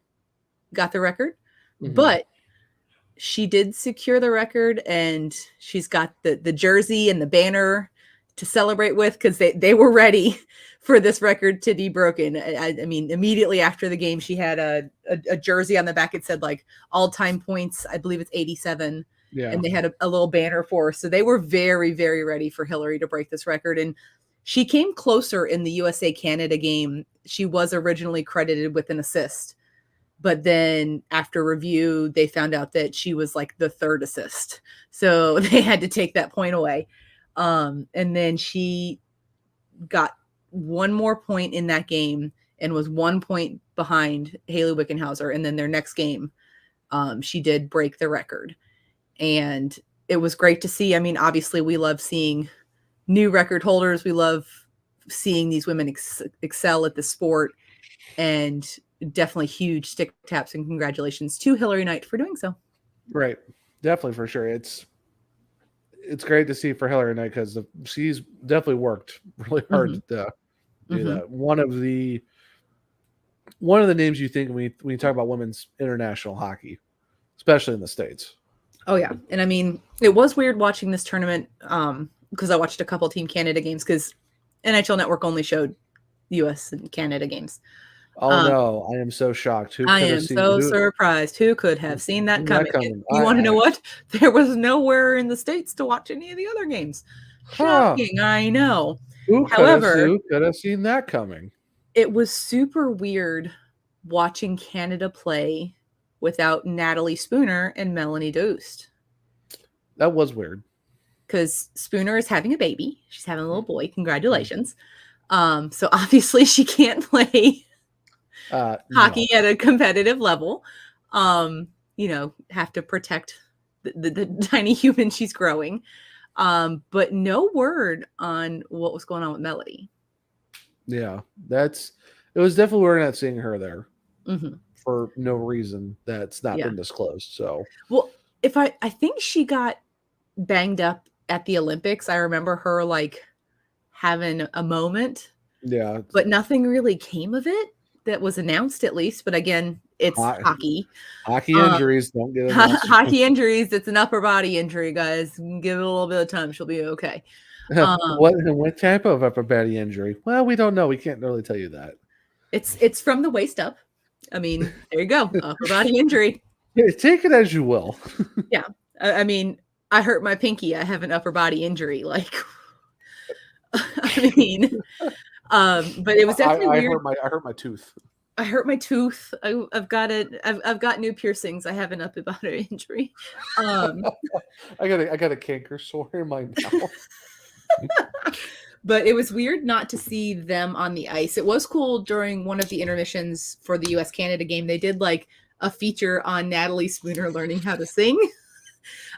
Speaker 2: got the record, but she did secure the record, and she's got the jersey and the banner to celebrate with, because they were ready for this record to be broken. I mean, immediately after the game, she had a jersey on the back. It said like all-time points. I believe it's 87. Yeah. And they had a little banner for her. So they were very, very ready for Hillary to break this record. And she came closer in the USA-Canada game. She was originally credited with an assist. But then after review, they found out that she was like the third assist. So they had to take that point away. And then she got one more point in that game and was 1 point behind Haley Wickenhauser. And then their next game, she did break the record. And it was great to see. I mean, obviously, we love seeing new record holders. We love seeing these women excel at the sport. And definitely huge stick taps and congratulations to Hillary Knight for doing so.
Speaker 1: Right. Definitely, for sure. It's great to see for Hillary Knight, because she's definitely worked really hard to do that. One of the names you think when you talk about women's international hockey, especially in the States.
Speaker 2: Oh yeah. And I mean, it was weird watching this tournament, because I watched a couple Team Canada games, because NHL Network only showed US and Canada games.
Speaker 1: Oh no, I am so shocked.
Speaker 2: I am so surprised. Who could have seen that coming? You want to know what? There was nowhere in the States to watch any of the other games. Shocking, I know.
Speaker 1: Who could have seen that coming?
Speaker 2: It was super weird watching Canada play without Natalie Spooner and Melanie Doust.
Speaker 1: That was weird.
Speaker 2: Because Spooner is having a baby. She's having a little boy. Congratulations. So obviously she can't play hockey at a competitive level. Have to protect the tiny human she's growing. But no word on what was going on with Melody.
Speaker 1: Yeah, it was definitely we're not seeing her there for no reason that's not been disclosed. So,
Speaker 2: well, I think she got banged up at the Olympics. I remember her like having a moment.
Speaker 1: Yeah,
Speaker 2: but nothing really came of it that was announced, at least. But again, it's hockey.
Speaker 1: Hockey injuries don't get announced.
Speaker 2: Hockey injuries. It's an upper body injury, guys. Give it a little bit of time. She'll be okay.
Speaker 1: What type of upper body injury? Well, we don't know. We can't really tell you that.
Speaker 2: It's from the waist up. I mean, there you go. Upper body injury.
Speaker 1: Take it as you will.
Speaker 2: Yeah. I mean, I hurt my pinky. I have an upper body injury. Like, I mean, but it was definitely weird.
Speaker 1: I hurt my tooth.
Speaker 2: I hurt my tooth. I've got new piercings. I have an upper body injury.
Speaker 1: I got a canker sore in my mouth.
Speaker 2: But it was weird not to see them on the ice. It was cool during one of the intermissions for the US Canada game. They did like a feature on Natalie Spooner learning how to sing.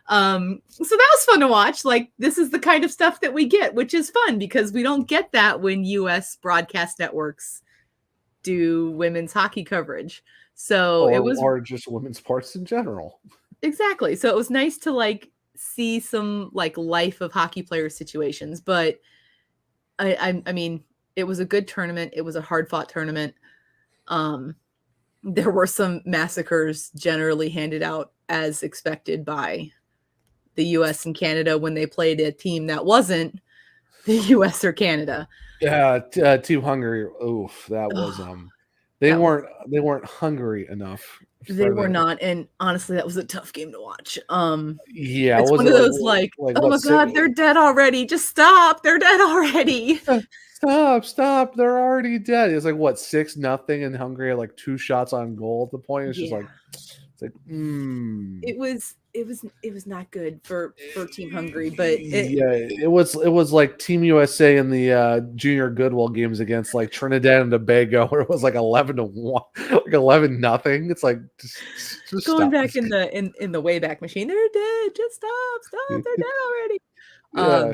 Speaker 2: So that was fun to watch. Like, this is the kind of stuff that we get, which is fun because we don't get that when US broadcast networks do women's hockey coverage. So
Speaker 1: or just women's sports in general.
Speaker 2: Exactly. So it was nice to like see some like life of hockey player situations, but I mean, it was a good tournament. It was a hard fought tournament. There were some massacres generally handed out as expected by the US and Canada when they played a team that wasn't the US or Canada.
Speaker 1: Yeah, Team Hungary. Oof, that was they weren't hungry enough.
Speaker 2: They were not, and honestly, that was a tough game to watch.
Speaker 1: Yeah,
Speaker 2: it's one of those like oh my god, they're dead already. Just stop, they're dead already.
Speaker 1: Stop, they're already dead. It's like what 6-0, and Hungary had like 2 shots on goal at the point. It's just like, It's like,
Speaker 2: It was not good for Team Hungary, but
Speaker 1: it was like Team USA in the junior Goodwill games against like Trinidad and Tobago, where it was like 11-1, like 11-0. It's like just
Speaker 2: going
Speaker 1: stop.
Speaker 2: back in the Wayback Machine. They're dead. Just stop. They're dead already.
Speaker 1: Yeah.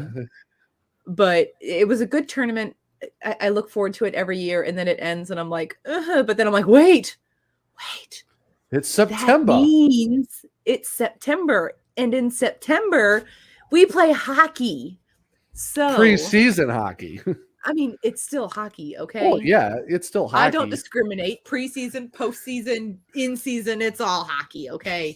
Speaker 2: But it was a good tournament. I look forward to it every year, and then it ends, and I'm like, but then I'm like, wait.
Speaker 1: It's September.
Speaker 2: That means it's September, and in September we play hockey. So
Speaker 1: Preseason hockey.
Speaker 2: I mean, it's still hockey, okay?
Speaker 1: Oh yeah, it's still hockey.
Speaker 2: I don't discriminate. Preseason, postseason, in season, it's all hockey, okay?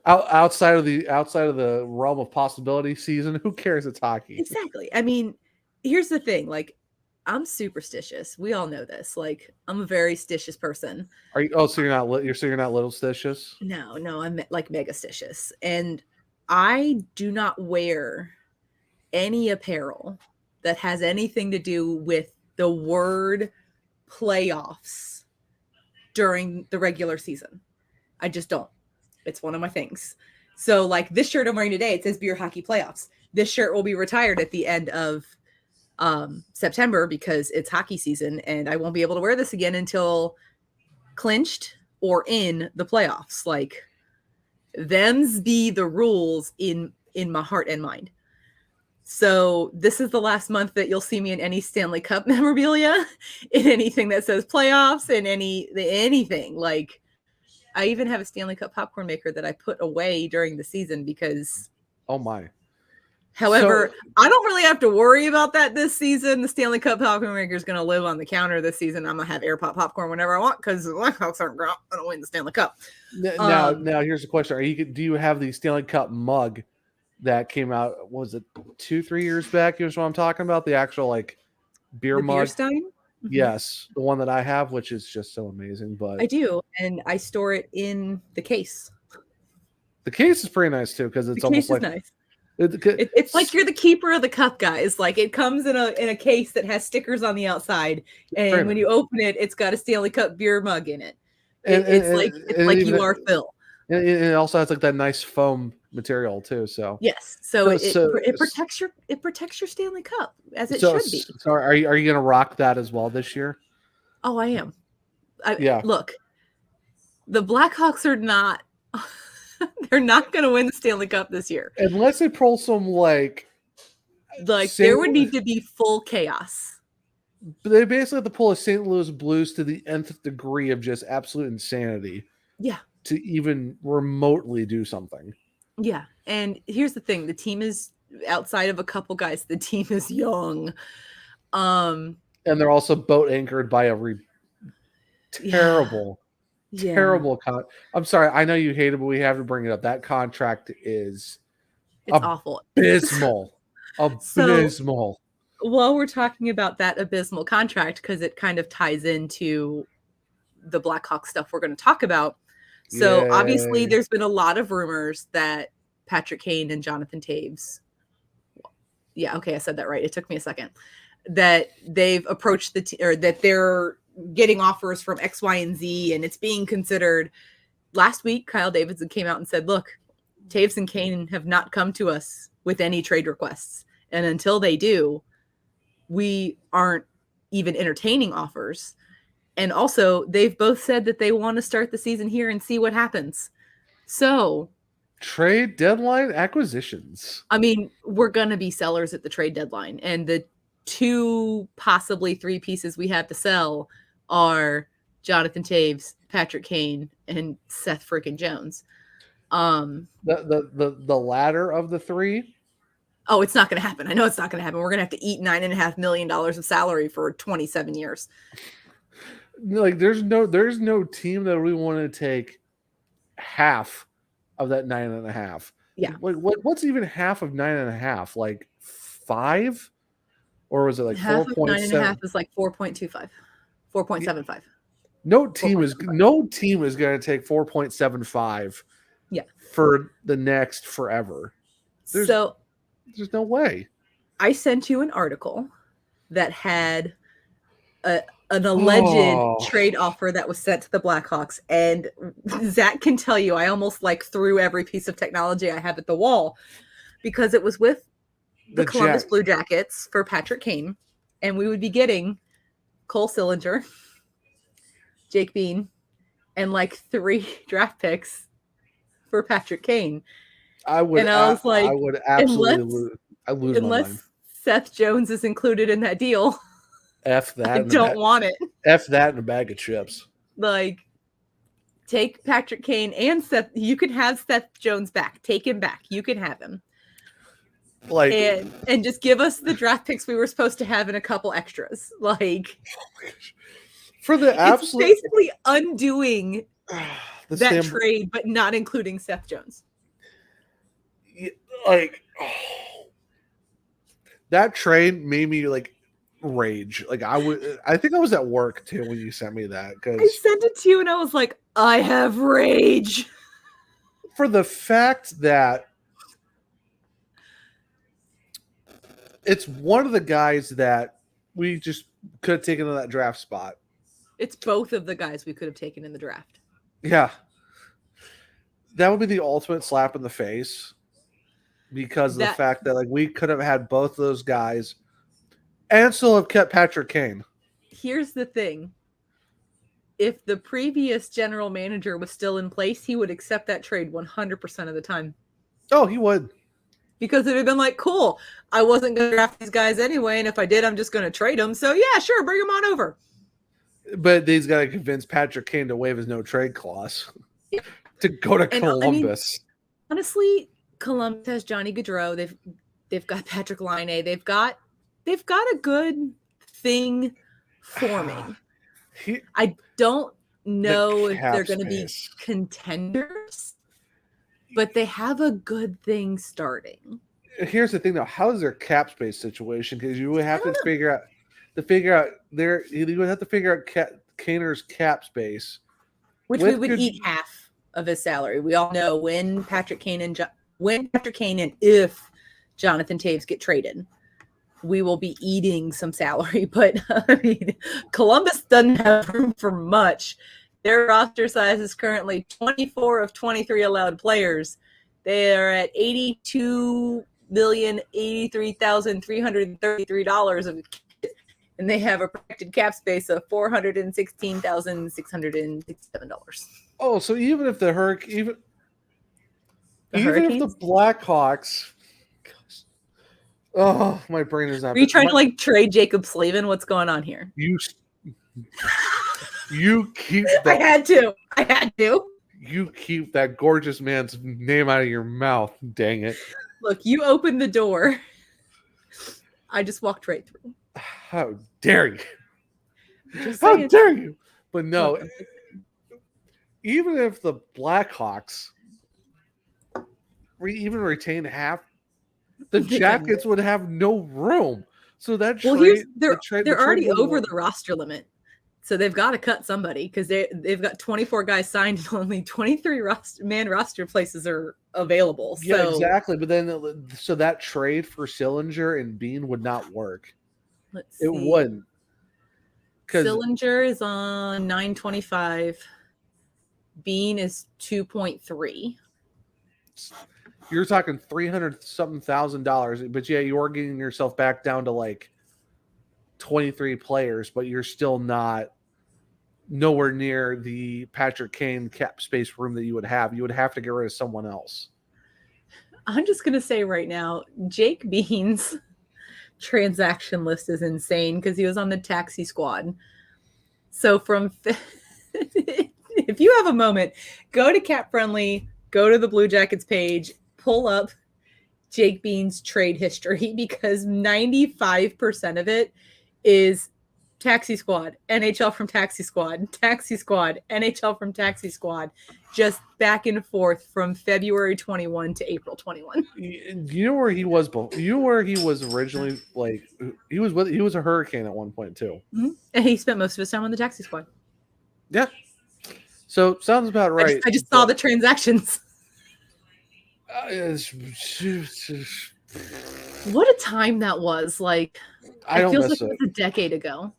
Speaker 1: outside of the realm of possibility season, who cares? It's hockey.
Speaker 2: Exactly. I mean, here's the thing. Like, I'm superstitious. We all know this. Like, I'm a very stitious person.
Speaker 1: Are you? Oh, so you're not little stitious?
Speaker 2: No, I'm like mega stitious, and I do not wear any apparel that has anything to do with the word playoffs during the regular season. I just don't. It's one of my things. So, like this shirt I'm wearing today, it says Beer Hockey Playoffs. This shirt will be retired at the end of September because it's hockey season, and I won't be able to wear this again until clinched or in the playoffs. Like, them's be the rules in my heart and mind. So this is the last month that you'll see me in any Stanley Cup memorabilia, in anything that says playoffs, and anything. Like, I even have a Stanley Cup popcorn maker that I put away during the season because,
Speaker 1: oh my.
Speaker 2: However, I don't really have to worry about that this season. The Stanley Cup popcorn maker is going to live on the counter this season. I'm going to have air pop popcorn whenever I want because the Blackhawks aren't going to win the Stanley Cup.
Speaker 1: Now here's the question: do you have the Stanley Cup mug that came out? What was it 2-3 years back? Here's what I'm talking about: the actual like beer mug.
Speaker 2: Beer stein?
Speaker 1: Mm-hmm. Yes, the one that I have, which is just so amazing. But
Speaker 2: I do, and I store it in the case.
Speaker 1: The case is pretty nice too because it's
Speaker 2: the
Speaker 1: almost
Speaker 2: case
Speaker 1: like
Speaker 2: is nice. It's like you're the keeper of the cup, guys. Like, it comes in a case that has stickers on the outside, and when you open it, it's got a Stanley Cup beer mug in it. It's like you are Phil.
Speaker 1: And it also has like that nice foam material too. So
Speaker 2: yes, so it protects your Stanley Cup as it should be.
Speaker 1: So are you gonna rock that as well this year?
Speaker 2: Oh, I am.
Speaker 1: Yeah.
Speaker 2: Look, the Blackhawks are not. They're not going to win the Stanley Cup this year.
Speaker 1: Unless they pull some like
Speaker 2: there would need to be full chaos.
Speaker 1: But they basically have to pull a St. Louis Blues to the nth degree of just absolute insanity.
Speaker 2: Yeah.
Speaker 1: To even remotely do something.
Speaker 2: Yeah. And here's the thing. The team is, outside of a couple guys, the team is young.
Speaker 1: And they're also boat anchored by a terrible...
Speaker 2: Yeah.
Speaker 1: Terrible I'm sorry, I know you hate it, but we have to bring it up. That contract is
Speaker 2: awful.
Speaker 1: Abysmal. Abysmal.
Speaker 2: So, while we're talking about that abysmal contract, because it kind of ties into the Blackhawks stuff we're going to talk about. So obviously there's been a lot of rumors that Patrick Kane and Jonathan Toews. Yeah, okay, I said that right. It took me a second. That they've approached or that they're getting offers from X, Y, and Z, and it's being considered. Last week, Kyle Davidson came out and said, look, Toews and Kane have not come to us with any trade requests. And until they do, we aren't even entertaining offers. And also, they've both said that they want to start the season here and see what happens. So,
Speaker 1: trade deadline acquisitions.
Speaker 2: I mean, we're going to be sellers at the trade deadline. And the 2, possibly 3 pieces we have to sell are Jonathan Toews, Patrick Kane, and Seth freaking Jones.
Speaker 1: The latter of the 3.
Speaker 2: Oh, it's not going to happen. I know it's not going to happen. We're going to have to eat $9.5 million of salary for 27 years.
Speaker 1: Like, there's no team that we want to take half of that 9.5.
Speaker 2: Yeah.
Speaker 1: Like, what's even half of 9.5? Like 5, or was it like 4.7?
Speaker 2: 9.5 is like 4.25, 4.75.
Speaker 1: No team is going to take 4.75.
Speaker 2: Yeah.
Speaker 1: For the next forever. There's no way.
Speaker 2: I sent you an article that had an alleged trade offer that was sent to the Blackhawks. And Zach can tell you, I almost like threw every piece of technology I have at the wall because it was with the Columbus Blue Jackets for Patrick Kane. And we would be getting Cole Sillinger, Jake Bean, and like 3 draft picks for Patrick Kane.
Speaker 1: I would absolutely lose my mind.
Speaker 2: Unless Seth Jones is included in that deal.
Speaker 1: F that.
Speaker 2: I don't want it.
Speaker 1: F that in a bag of chips.
Speaker 2: Like, take Patrick Kane and Seth. You can have Seth Jones back. Take him back. You can have him.
Speaker 1: Like,
Speaker 2: and just give us the draft picks we were supposed to have and a couple extras. Like,
Speaker 1: for the absolute,
Speaker 2: it's basically undoing that trade, but not including Seth Jones.
Speaker 1: Like, that trade made me like rage. Like, I think I was at work too when you sent me that, because
Speaker 2: I sent it to you and I was like, I have rage
Speaker 1: for the fact that it's one of the guys that we just could have taken in that draft spot.
Speaker 2: It's both of the guys we could have taken in the draft.
Speaker 1: Yeah. That would be the ultimate slap in the face, because of the fact that like we could have had both of those guys and still have kept Patrick Kane.
Speaker 2: Here's the thing. If the previous general manager was still in place, he would accept that trade 100% of the time.
Speaker 1: Oh, he would.
Speaker 2: Because it would have been like, cool, I wasn't going to draft these guys anyway, and if I did, I'm just going to trade them. So, yeah, sure, bring them on over.
Speaker 1: But he's got to convince Patrick Kane to waive his no-trade clause to go to Columbus.
Speaker 2: Honestly, Columbus has Johnny Gaudreau. They've got Patrick Laine. They've got a good thing forming. I don't know if they're going to be contenders, but they have a good thing starting.
Speaker 1: Here's the thing, though. How is their cap space situation? Because you would have to figure out you would have to figure out Kaner's cap space,
Speaker 2: which we would eat half of his salary. We all know when Patrick Kane and if Jonathan Taves get traded, we will be eating some salary. But I mean, Columbus doesn't have room for much. Their roster size is currently 24 of 23 allowed players. They are at $82,083,333 and they have a projected cap space of $416,667.
Speaker 1: Oh, so even if the Blackhawks, oh, my brain is not.
Speaker 2: Are you trying to like trade Jacob Slavin? What's going on here?
Speaker 1: You keep that.
Speaker 2: I had to.
Speaker 1: You keep that gorgeous man's name out of your mouth. Dang it!
Speaker 2: Look, you opened the door. I just walked right through.
Speaker 1: How dare you? How dare you? But no, even if the Blackhawks even retain half, the Jackets would have no room. So that
Speaker 2: they're already over the roster limit. So they've got to cut somebody because they've got 24 guys signed and only 23 man roster places are available.
Speaker 1: Yeah, exactly. But then, so that trade for Sillinger and Bean would not work.
Speaker 2: Let's see.
Speaker 1: It wouldn't.
Speaker 2: Sillinger is on 925. Bean is 2.3.
Speaker 1: You're talking $300,000, but yeah, you're getting yourself back down to like 23 players, but you're still nowhere near the Patrick Kane cap space room that you would have. You would have to get rid of someone else.
Speaker 2: I'm just going to say right now, Jake Bean's transaction list is insane because he was on the taxi squad. So if you have a moment, go to Cap Friendly, go to the Blue Jackets page, pull up Jake Bean's trade history because 95% of it is taxi squad, NHL from taxi squad, NHL from taxi squad, just back and forth from February 21 to April 21.
Speaker 1: You know where he was? You know where he was originally? Like he was a Hurricane at one point too.
Speaker 2: Mm-hmm. And he spent most of his time on the taxi squad.
Speaker 1: Yeah. So sounds about right.
Speaker 2: I just saw the transactions. What a time that was! Like, it feels like it was a decade ago.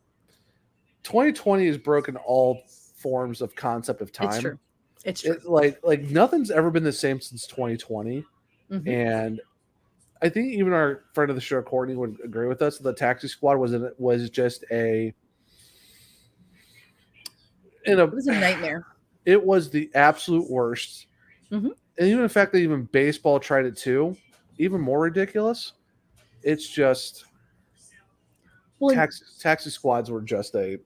Speaker 1: 2020 has broken all forms of concept of time.
Speaker 2: It's true. It's true.
Speaker 1: Like nothing's ever been the same since 2020.
Speaker 2: Mhm.
Speaker 1: And I think even our friend of the show, Courtney, would agree with us. The Taxi Squad was just
Speaker 2: It was a nightmare.
Speaker 1: It was the absolute worst.
Speaker 2: Mhm.
Speaker 1: And even the fact that even baseball tried it too, even more ridiculous. It's just taxi squads were just the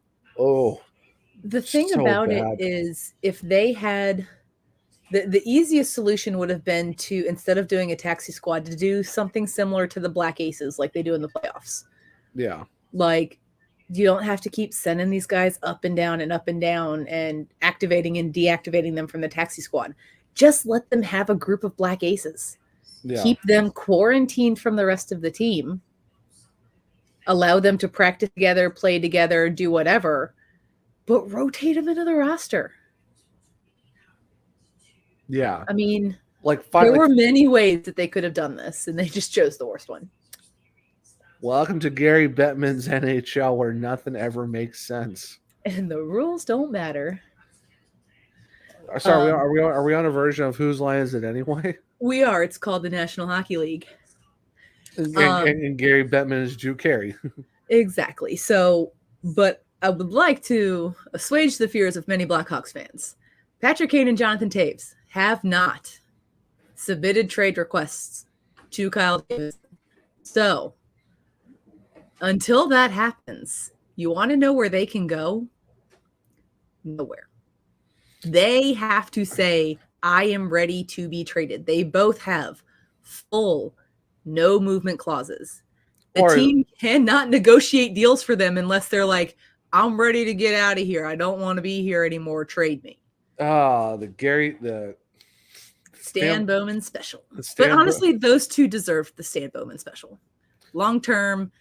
Speaker 2: thing
Speaker 1: so
Speaker 2: about
Speaker 1: bad.
Speaker 2: it is if they had the easiest solution would have been to, instead of doing a taxi squad, to do something similar to the Black Aces like they do in the playoffs.
Speaker 1: Yeah.
Speaker 2: Like, you don't have to keep sending these guys up and down and activating and deactivating them from the taxi squad. Just let them have a group of Black Aces.
Speaker 1: Yeah.
Speaker 2: Keep them quarantined from the rest of the team. Allow them to practice together, play together, do whatever, but rotate them into the roster.
Speaker 1: Yeah.
Speaker 2: I mean,
Speaker 1: there
Speaker 2: were many ways that they could have done this, and they just chose the worst one.
Speaker 1: Welcome to Gary Bettman's NHL, where nothing ever makes sense.
Speaker 2: And the rules don't matter.
Speaker 1: Sorry, are we on a version of Whose Line Is It Anyway?
Speaker 2: We are. It's called the National Hockey League.
Speaker 1: And Gary Bettman is Drew Carey.
Speaker 2: Exactly. So, but I would like to assuage the fears of many Blackhawks fans. Patrick Kane and Jonathan Toews have not submitted trade requests to Kyle Davis. So, until that happens, you want to know where they can go? Nowhere. They have to say, I am ready to be traded. They both have full no movement clauses. The team cannot negotiate deals for them unless they're like, I'm ready to get out of here. I don't want to be here anymore. Trade me.
Speaker 1: The
Speaker 2: Stan Bowman special. But honestly, those two deserve the Stan Bowman special. Long-term,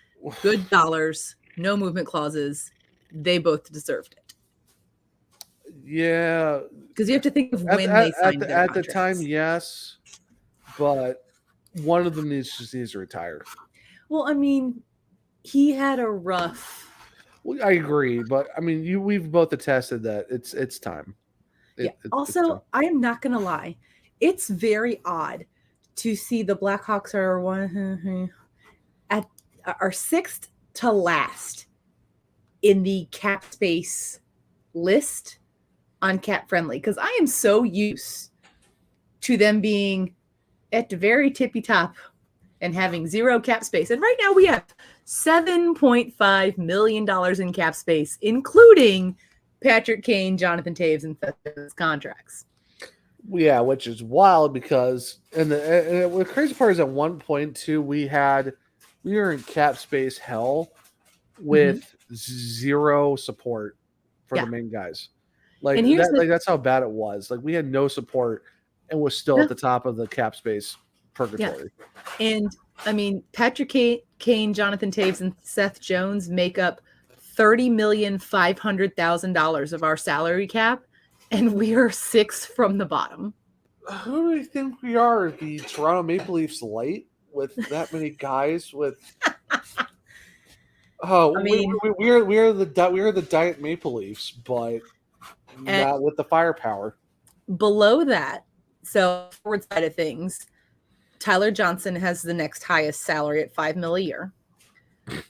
Speaker 2: good dollars, no movement clauses. They both deserved it.
Speaker 1: Yeah.
Speaker 2: Because you have to think of when they signed their
Speaker 1: at the time, yes. But one of them needs to retire.
Speaker 2: Well, I mean, he had a rough.
Speaker 1: Well, I agree, but I mean, we've both attested that it's time.
Speaker 2: Also, I am not going to lie. It's very odd to see the Blackhawks are sixth to last in the cap space list on Cap Friendly, because I am so used to them being at the very tippy top and having zero cap space. And right now we have $7.5 million in cap space, including Patrick Kane, Jonathan Toews, and Seth's contracts.
Speaker 1: Yeah, which is wild because, and the crazy part is at one point too, we were in cap space hell with zero support for the main guys. Like that's how bad it was. Like we had no support and was still at the top of the cap space purgatory.
Speaker 2: Yeah. And I mean, Patrick Kane, Jonathan Toews, and Seth Jones make up $30,500,000 of our salary cap, and we are sixth from the bottom.
Speaker 1: Who do you think we are? The Toronto Maple Leafs light with that many guys with. Oh, I mean, we are the Diet Maple Leafs, but not with the firepower.
Speaker 2: Below that, so forward side of things, Tyler Johnson has the next highest salary at $5 million a year.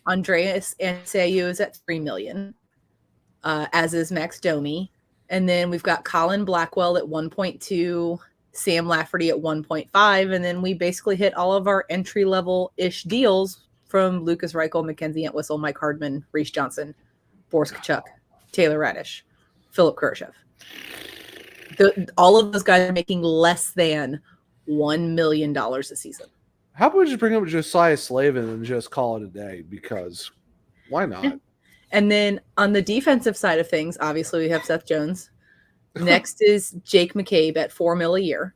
Speaker 2: Andreas Ansayu is at $3 million, as is Max Domi, and then we've got Colin Blackwell at 1.2, Sam Lafferty at 1.5, and then we basically hit all of our entry level ish deals from Lucas Reichel, Mackenzie Entwistle, Mike Hardman, Reese Johnson, Boris Kachuk, Taylor Radish, Philip Kurashev. All of those guys are making less than $1 million a season.
Speaker 1: How about we just bring up Josiah Slavin and just call it a day? Because why not?
Speaker 2: And then on the defensive side of things, obviously we have Seth Jones. Next is Jake McCabe at $4 million a year.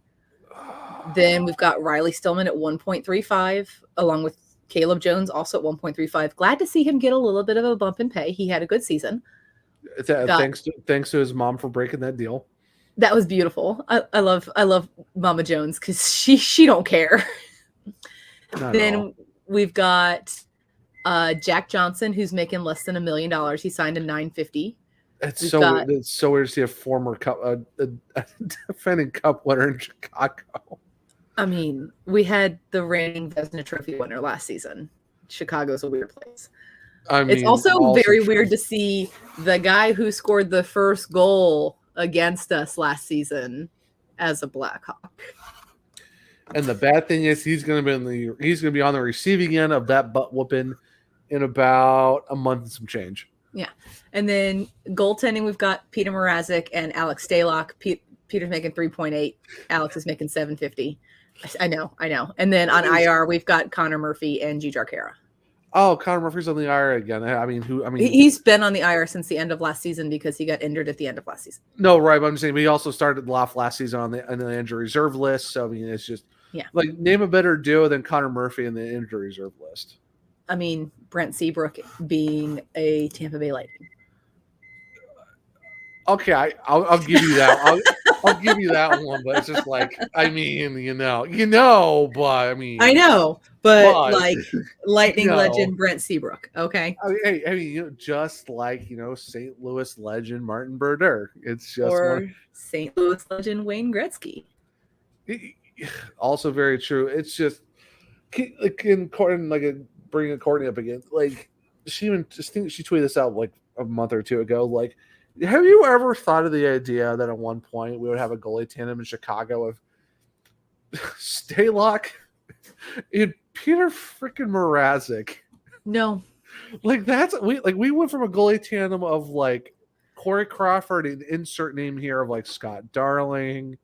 Speaker 2: Then we've got Riley Stillman at 1.35, along with Caleb Jones also at 1.35. Glad to see him get a little bit of a bump in pay. He had a good season.
Speaker 1: Thanks to his mom for breaking that deal.
Speaker 2: That was beautiful. I love Mama Jones because she don't care. Then we've got Jack Johnson, who's making less than $1 million. He signed a $950.
Speaker 1: It's so weird to see a former cup, a defending cup winner in Chicago.
Speaker 2: I mean, we had the reigning Vezina Trophy winner last season. Chicago's a weird place. It's also very weird to see the guy who scored the first goal against us last season as a Blackhawk.
Speaker 1: And the bad thing is he's going to be on the receiving end of that butt whooping in about a month and some change.
Speaker 2: Yeah. And then goaltending, we've got Peter Mrazek and Alex Stalock. Peter's making 3.8. Alex is making 750. I know. And then on IR, we've got Connor Murphy and G. Jarkera.
Speaker 1: Oh, Connor Murphy's on the IR again.
Speaker 2: He's been on the IR since the end of last season because he got injured at the end of last season.
Speaker 1: No, right. But I'm saying he also started off last season on the injury reserve list. So, it's just like name a better duo than Connor Murphy in the injury reserve list.
Speaker 2: Brent Seabrook being a Tampa Bay Lightning.
Speaker 1: Okay, I'll give you that. I'll give you that one, but it's just like, but I
Speaker 2: know, but like Lightning legend Brent Seabrook. Okay.
Speaker 1: Just like St. Louis legend Martin Brodeur. It's just
Speaker 2: St. Louis legend Wayne Gretzky.
Speaker 1: Also very true. It's just bringing Courtney up again. Like she tweeted this out like a month or two ago. Like, have you ever thought of the idea that at one point we would have a goalie tandem in Chicago of Stalock and Peter freaking Mrazek?
Speaker 2: No.
Speaker 1: Like we went from a goalie tandem of like Corey Crawford, an insert name here of like Scott Darling,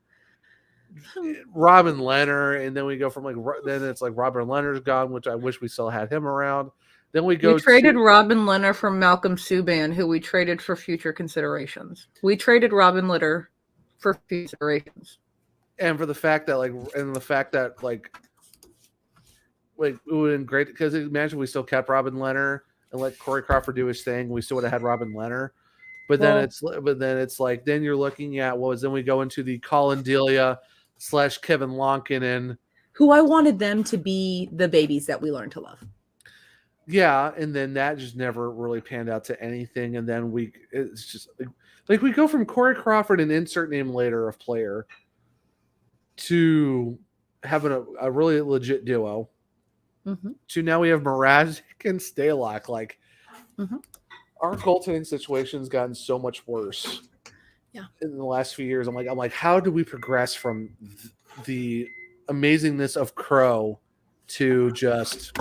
Speaker 1: Robin Leonard, and then we go from then it's like Robin Leonard's gone, which I wish we still had him around. Then we traded
Speaker 2: Robin Leonard for Malcolm Subban, who we traded for future considerations. We traded Robin Leonard for future considerations.
Speaker 1: And for the fact that it would have been great because imagine we still kept Robin Leonard and let Corey Crawford do his thing. We still would have had Robin Leonard. Then you're looking at then we go into the Colin Delia / Kevin Lonkin,
Speaker 2: who I wanted them to be the babies that we learned to love.
Speaker 1: Yeah, and then that just never really panned out to anything. And then it's just like we go from Corey Crawford, an insert name later of player, to having a really legit duo.
Speaker 2: Mm-hmm.
Speaker 1: To now we have Mrazek and Stalock. Like, our goaltending situation's gotten so much worse.
Speaker 2: Yeah,
Speaker 1: in the last few years, I'm like, how do we progress from the amazingness of Crow to just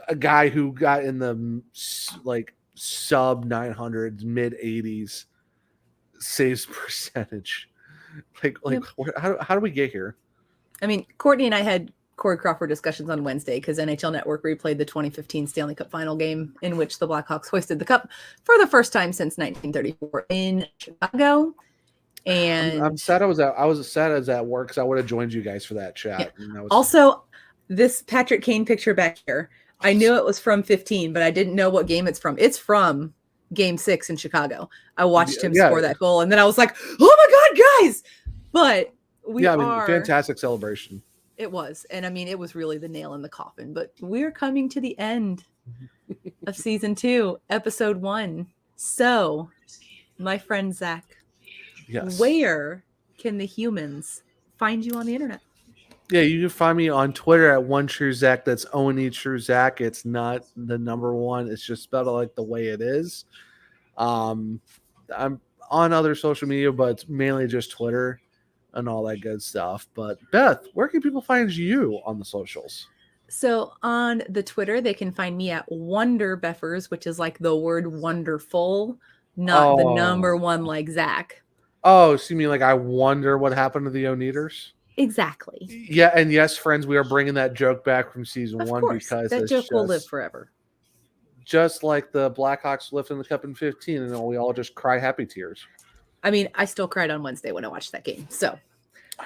Speaker 1: a guy who got in the sub 900s, mid 80s saves percentage? How do we get here?
Speaker 2: Courtney and I had Corey Crawford discussions on Wednesday because NHL Network replayed the 2015 Stanley Cup final game in which the Blackhawks hoisted the cup for the first time since 1934 in Chicago. And
Speaker 1: I'm sad I was sad I was at work because I would have joined you guys for that chat.
Speaker 2: Yeah. Also, this Patrick Kane picture back here, I knew it was from 15, but I didn't know what game it's from. It's from Game 6 in Chicago. I watched him score that goal, and then I was like, "Oh my God, guys!" But
Speaker 1: fantastic celebration.
Speaker 2: It was, and it was really the nail in the coffin. But we're coming to the end of season 2, episode 1. So, my friend Zach, where can the humans find you on the internet?
Speaker 1: Yeah, you can find me on Twitter at OneTrueZach. That's ONE-TrueZach. It's not the number 1. It's just spelled like the way it is. I'm on other social media, but it's mainly just Twitter and all that good stuff. But Beth, where can people find you on the socials?
Speaker 2: So on the Twitter, they can find me at WonderBeffers, which is like the word wonderful, not the number 1 like Zach.
Speaker 1: Oh, so you mean like I wonder what happened to the Oneaters?
Speaker 2: Exactly.
Speaker 1: Yeah, and yes, friends, we are bringing that joke back from season 1 because
Speaker 2: that joke will live forever.
Speaker 1: Just like the Blackhawks lifting the cup in 15, and we all just cry happy tears.
Speaker 2: I still cried on Wednesday when I watched that game. So,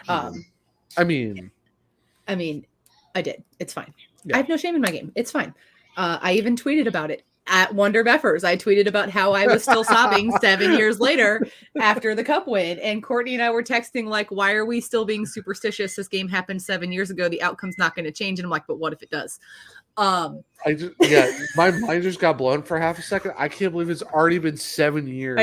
Speaker 1: I
Speaker 2: did. It's fine.
Speaker 1: Yeah.
Speaker 2: I have no shame in my game. It's fine. I even tweeted about it at WonderBeffers. I tweeted about how I was still sobbing 7 years later after the cup win. And Courtney and I were texting like, why are we still being superstitious? This game happened 7 years ago. The outcome's not going to change. And I'm like, but what if it does?
Speaker 1: My mind just got blown for half a second. I can't believe it's already been 7 years.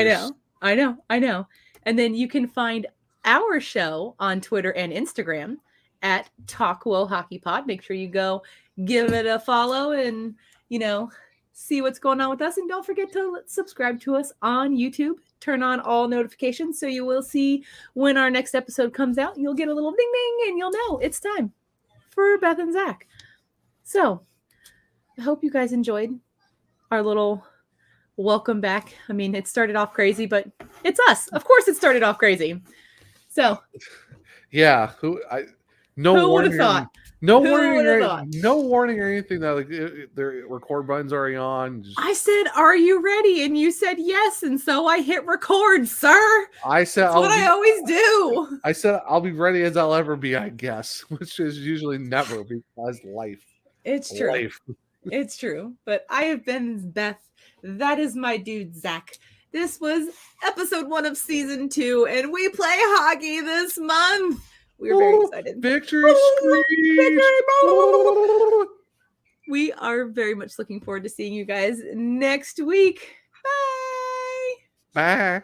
Speaker 2: I know. And then you can find our show on Twitter and Instagram at Talk WoHawkey Pod. Make sure you go give it a follow and, see what's going on with us. And don't forget to subscribe to us on YouTube. Turn on all notifications so you will see when our next episode comes out. You'll get a little ding ding and you'll know it's time for Beth and Zach. So I hope you guys enjoyed our little welcome back. I mean, it started off crazy, but it's us. Of course it started off crazy. So
Speaker 1: yeah,
Speaker 2: who would have thought?
Speaker 1: No warning or anything that their record button's already on.
Speaker 2: I said, "Are you ready?" And you said yes, and so I hit record, sir.
Speaker 1: I said,
Speaker 2: "That's what I always do."
Speaker 1: I said, "I'll be ready as I'll ever be," I guess, which is usually never because life.
Speaker 2: It's true. It's true. But I have been Beth. That is my dude, Zach. This was episode 1 of season 2, and we play hockey this month. We're very excited.
Speaker 1: Victory screech!
Speaker 2: We are very much looking forward to seeing you guys next week. Bye.
Speaker 1: Bye.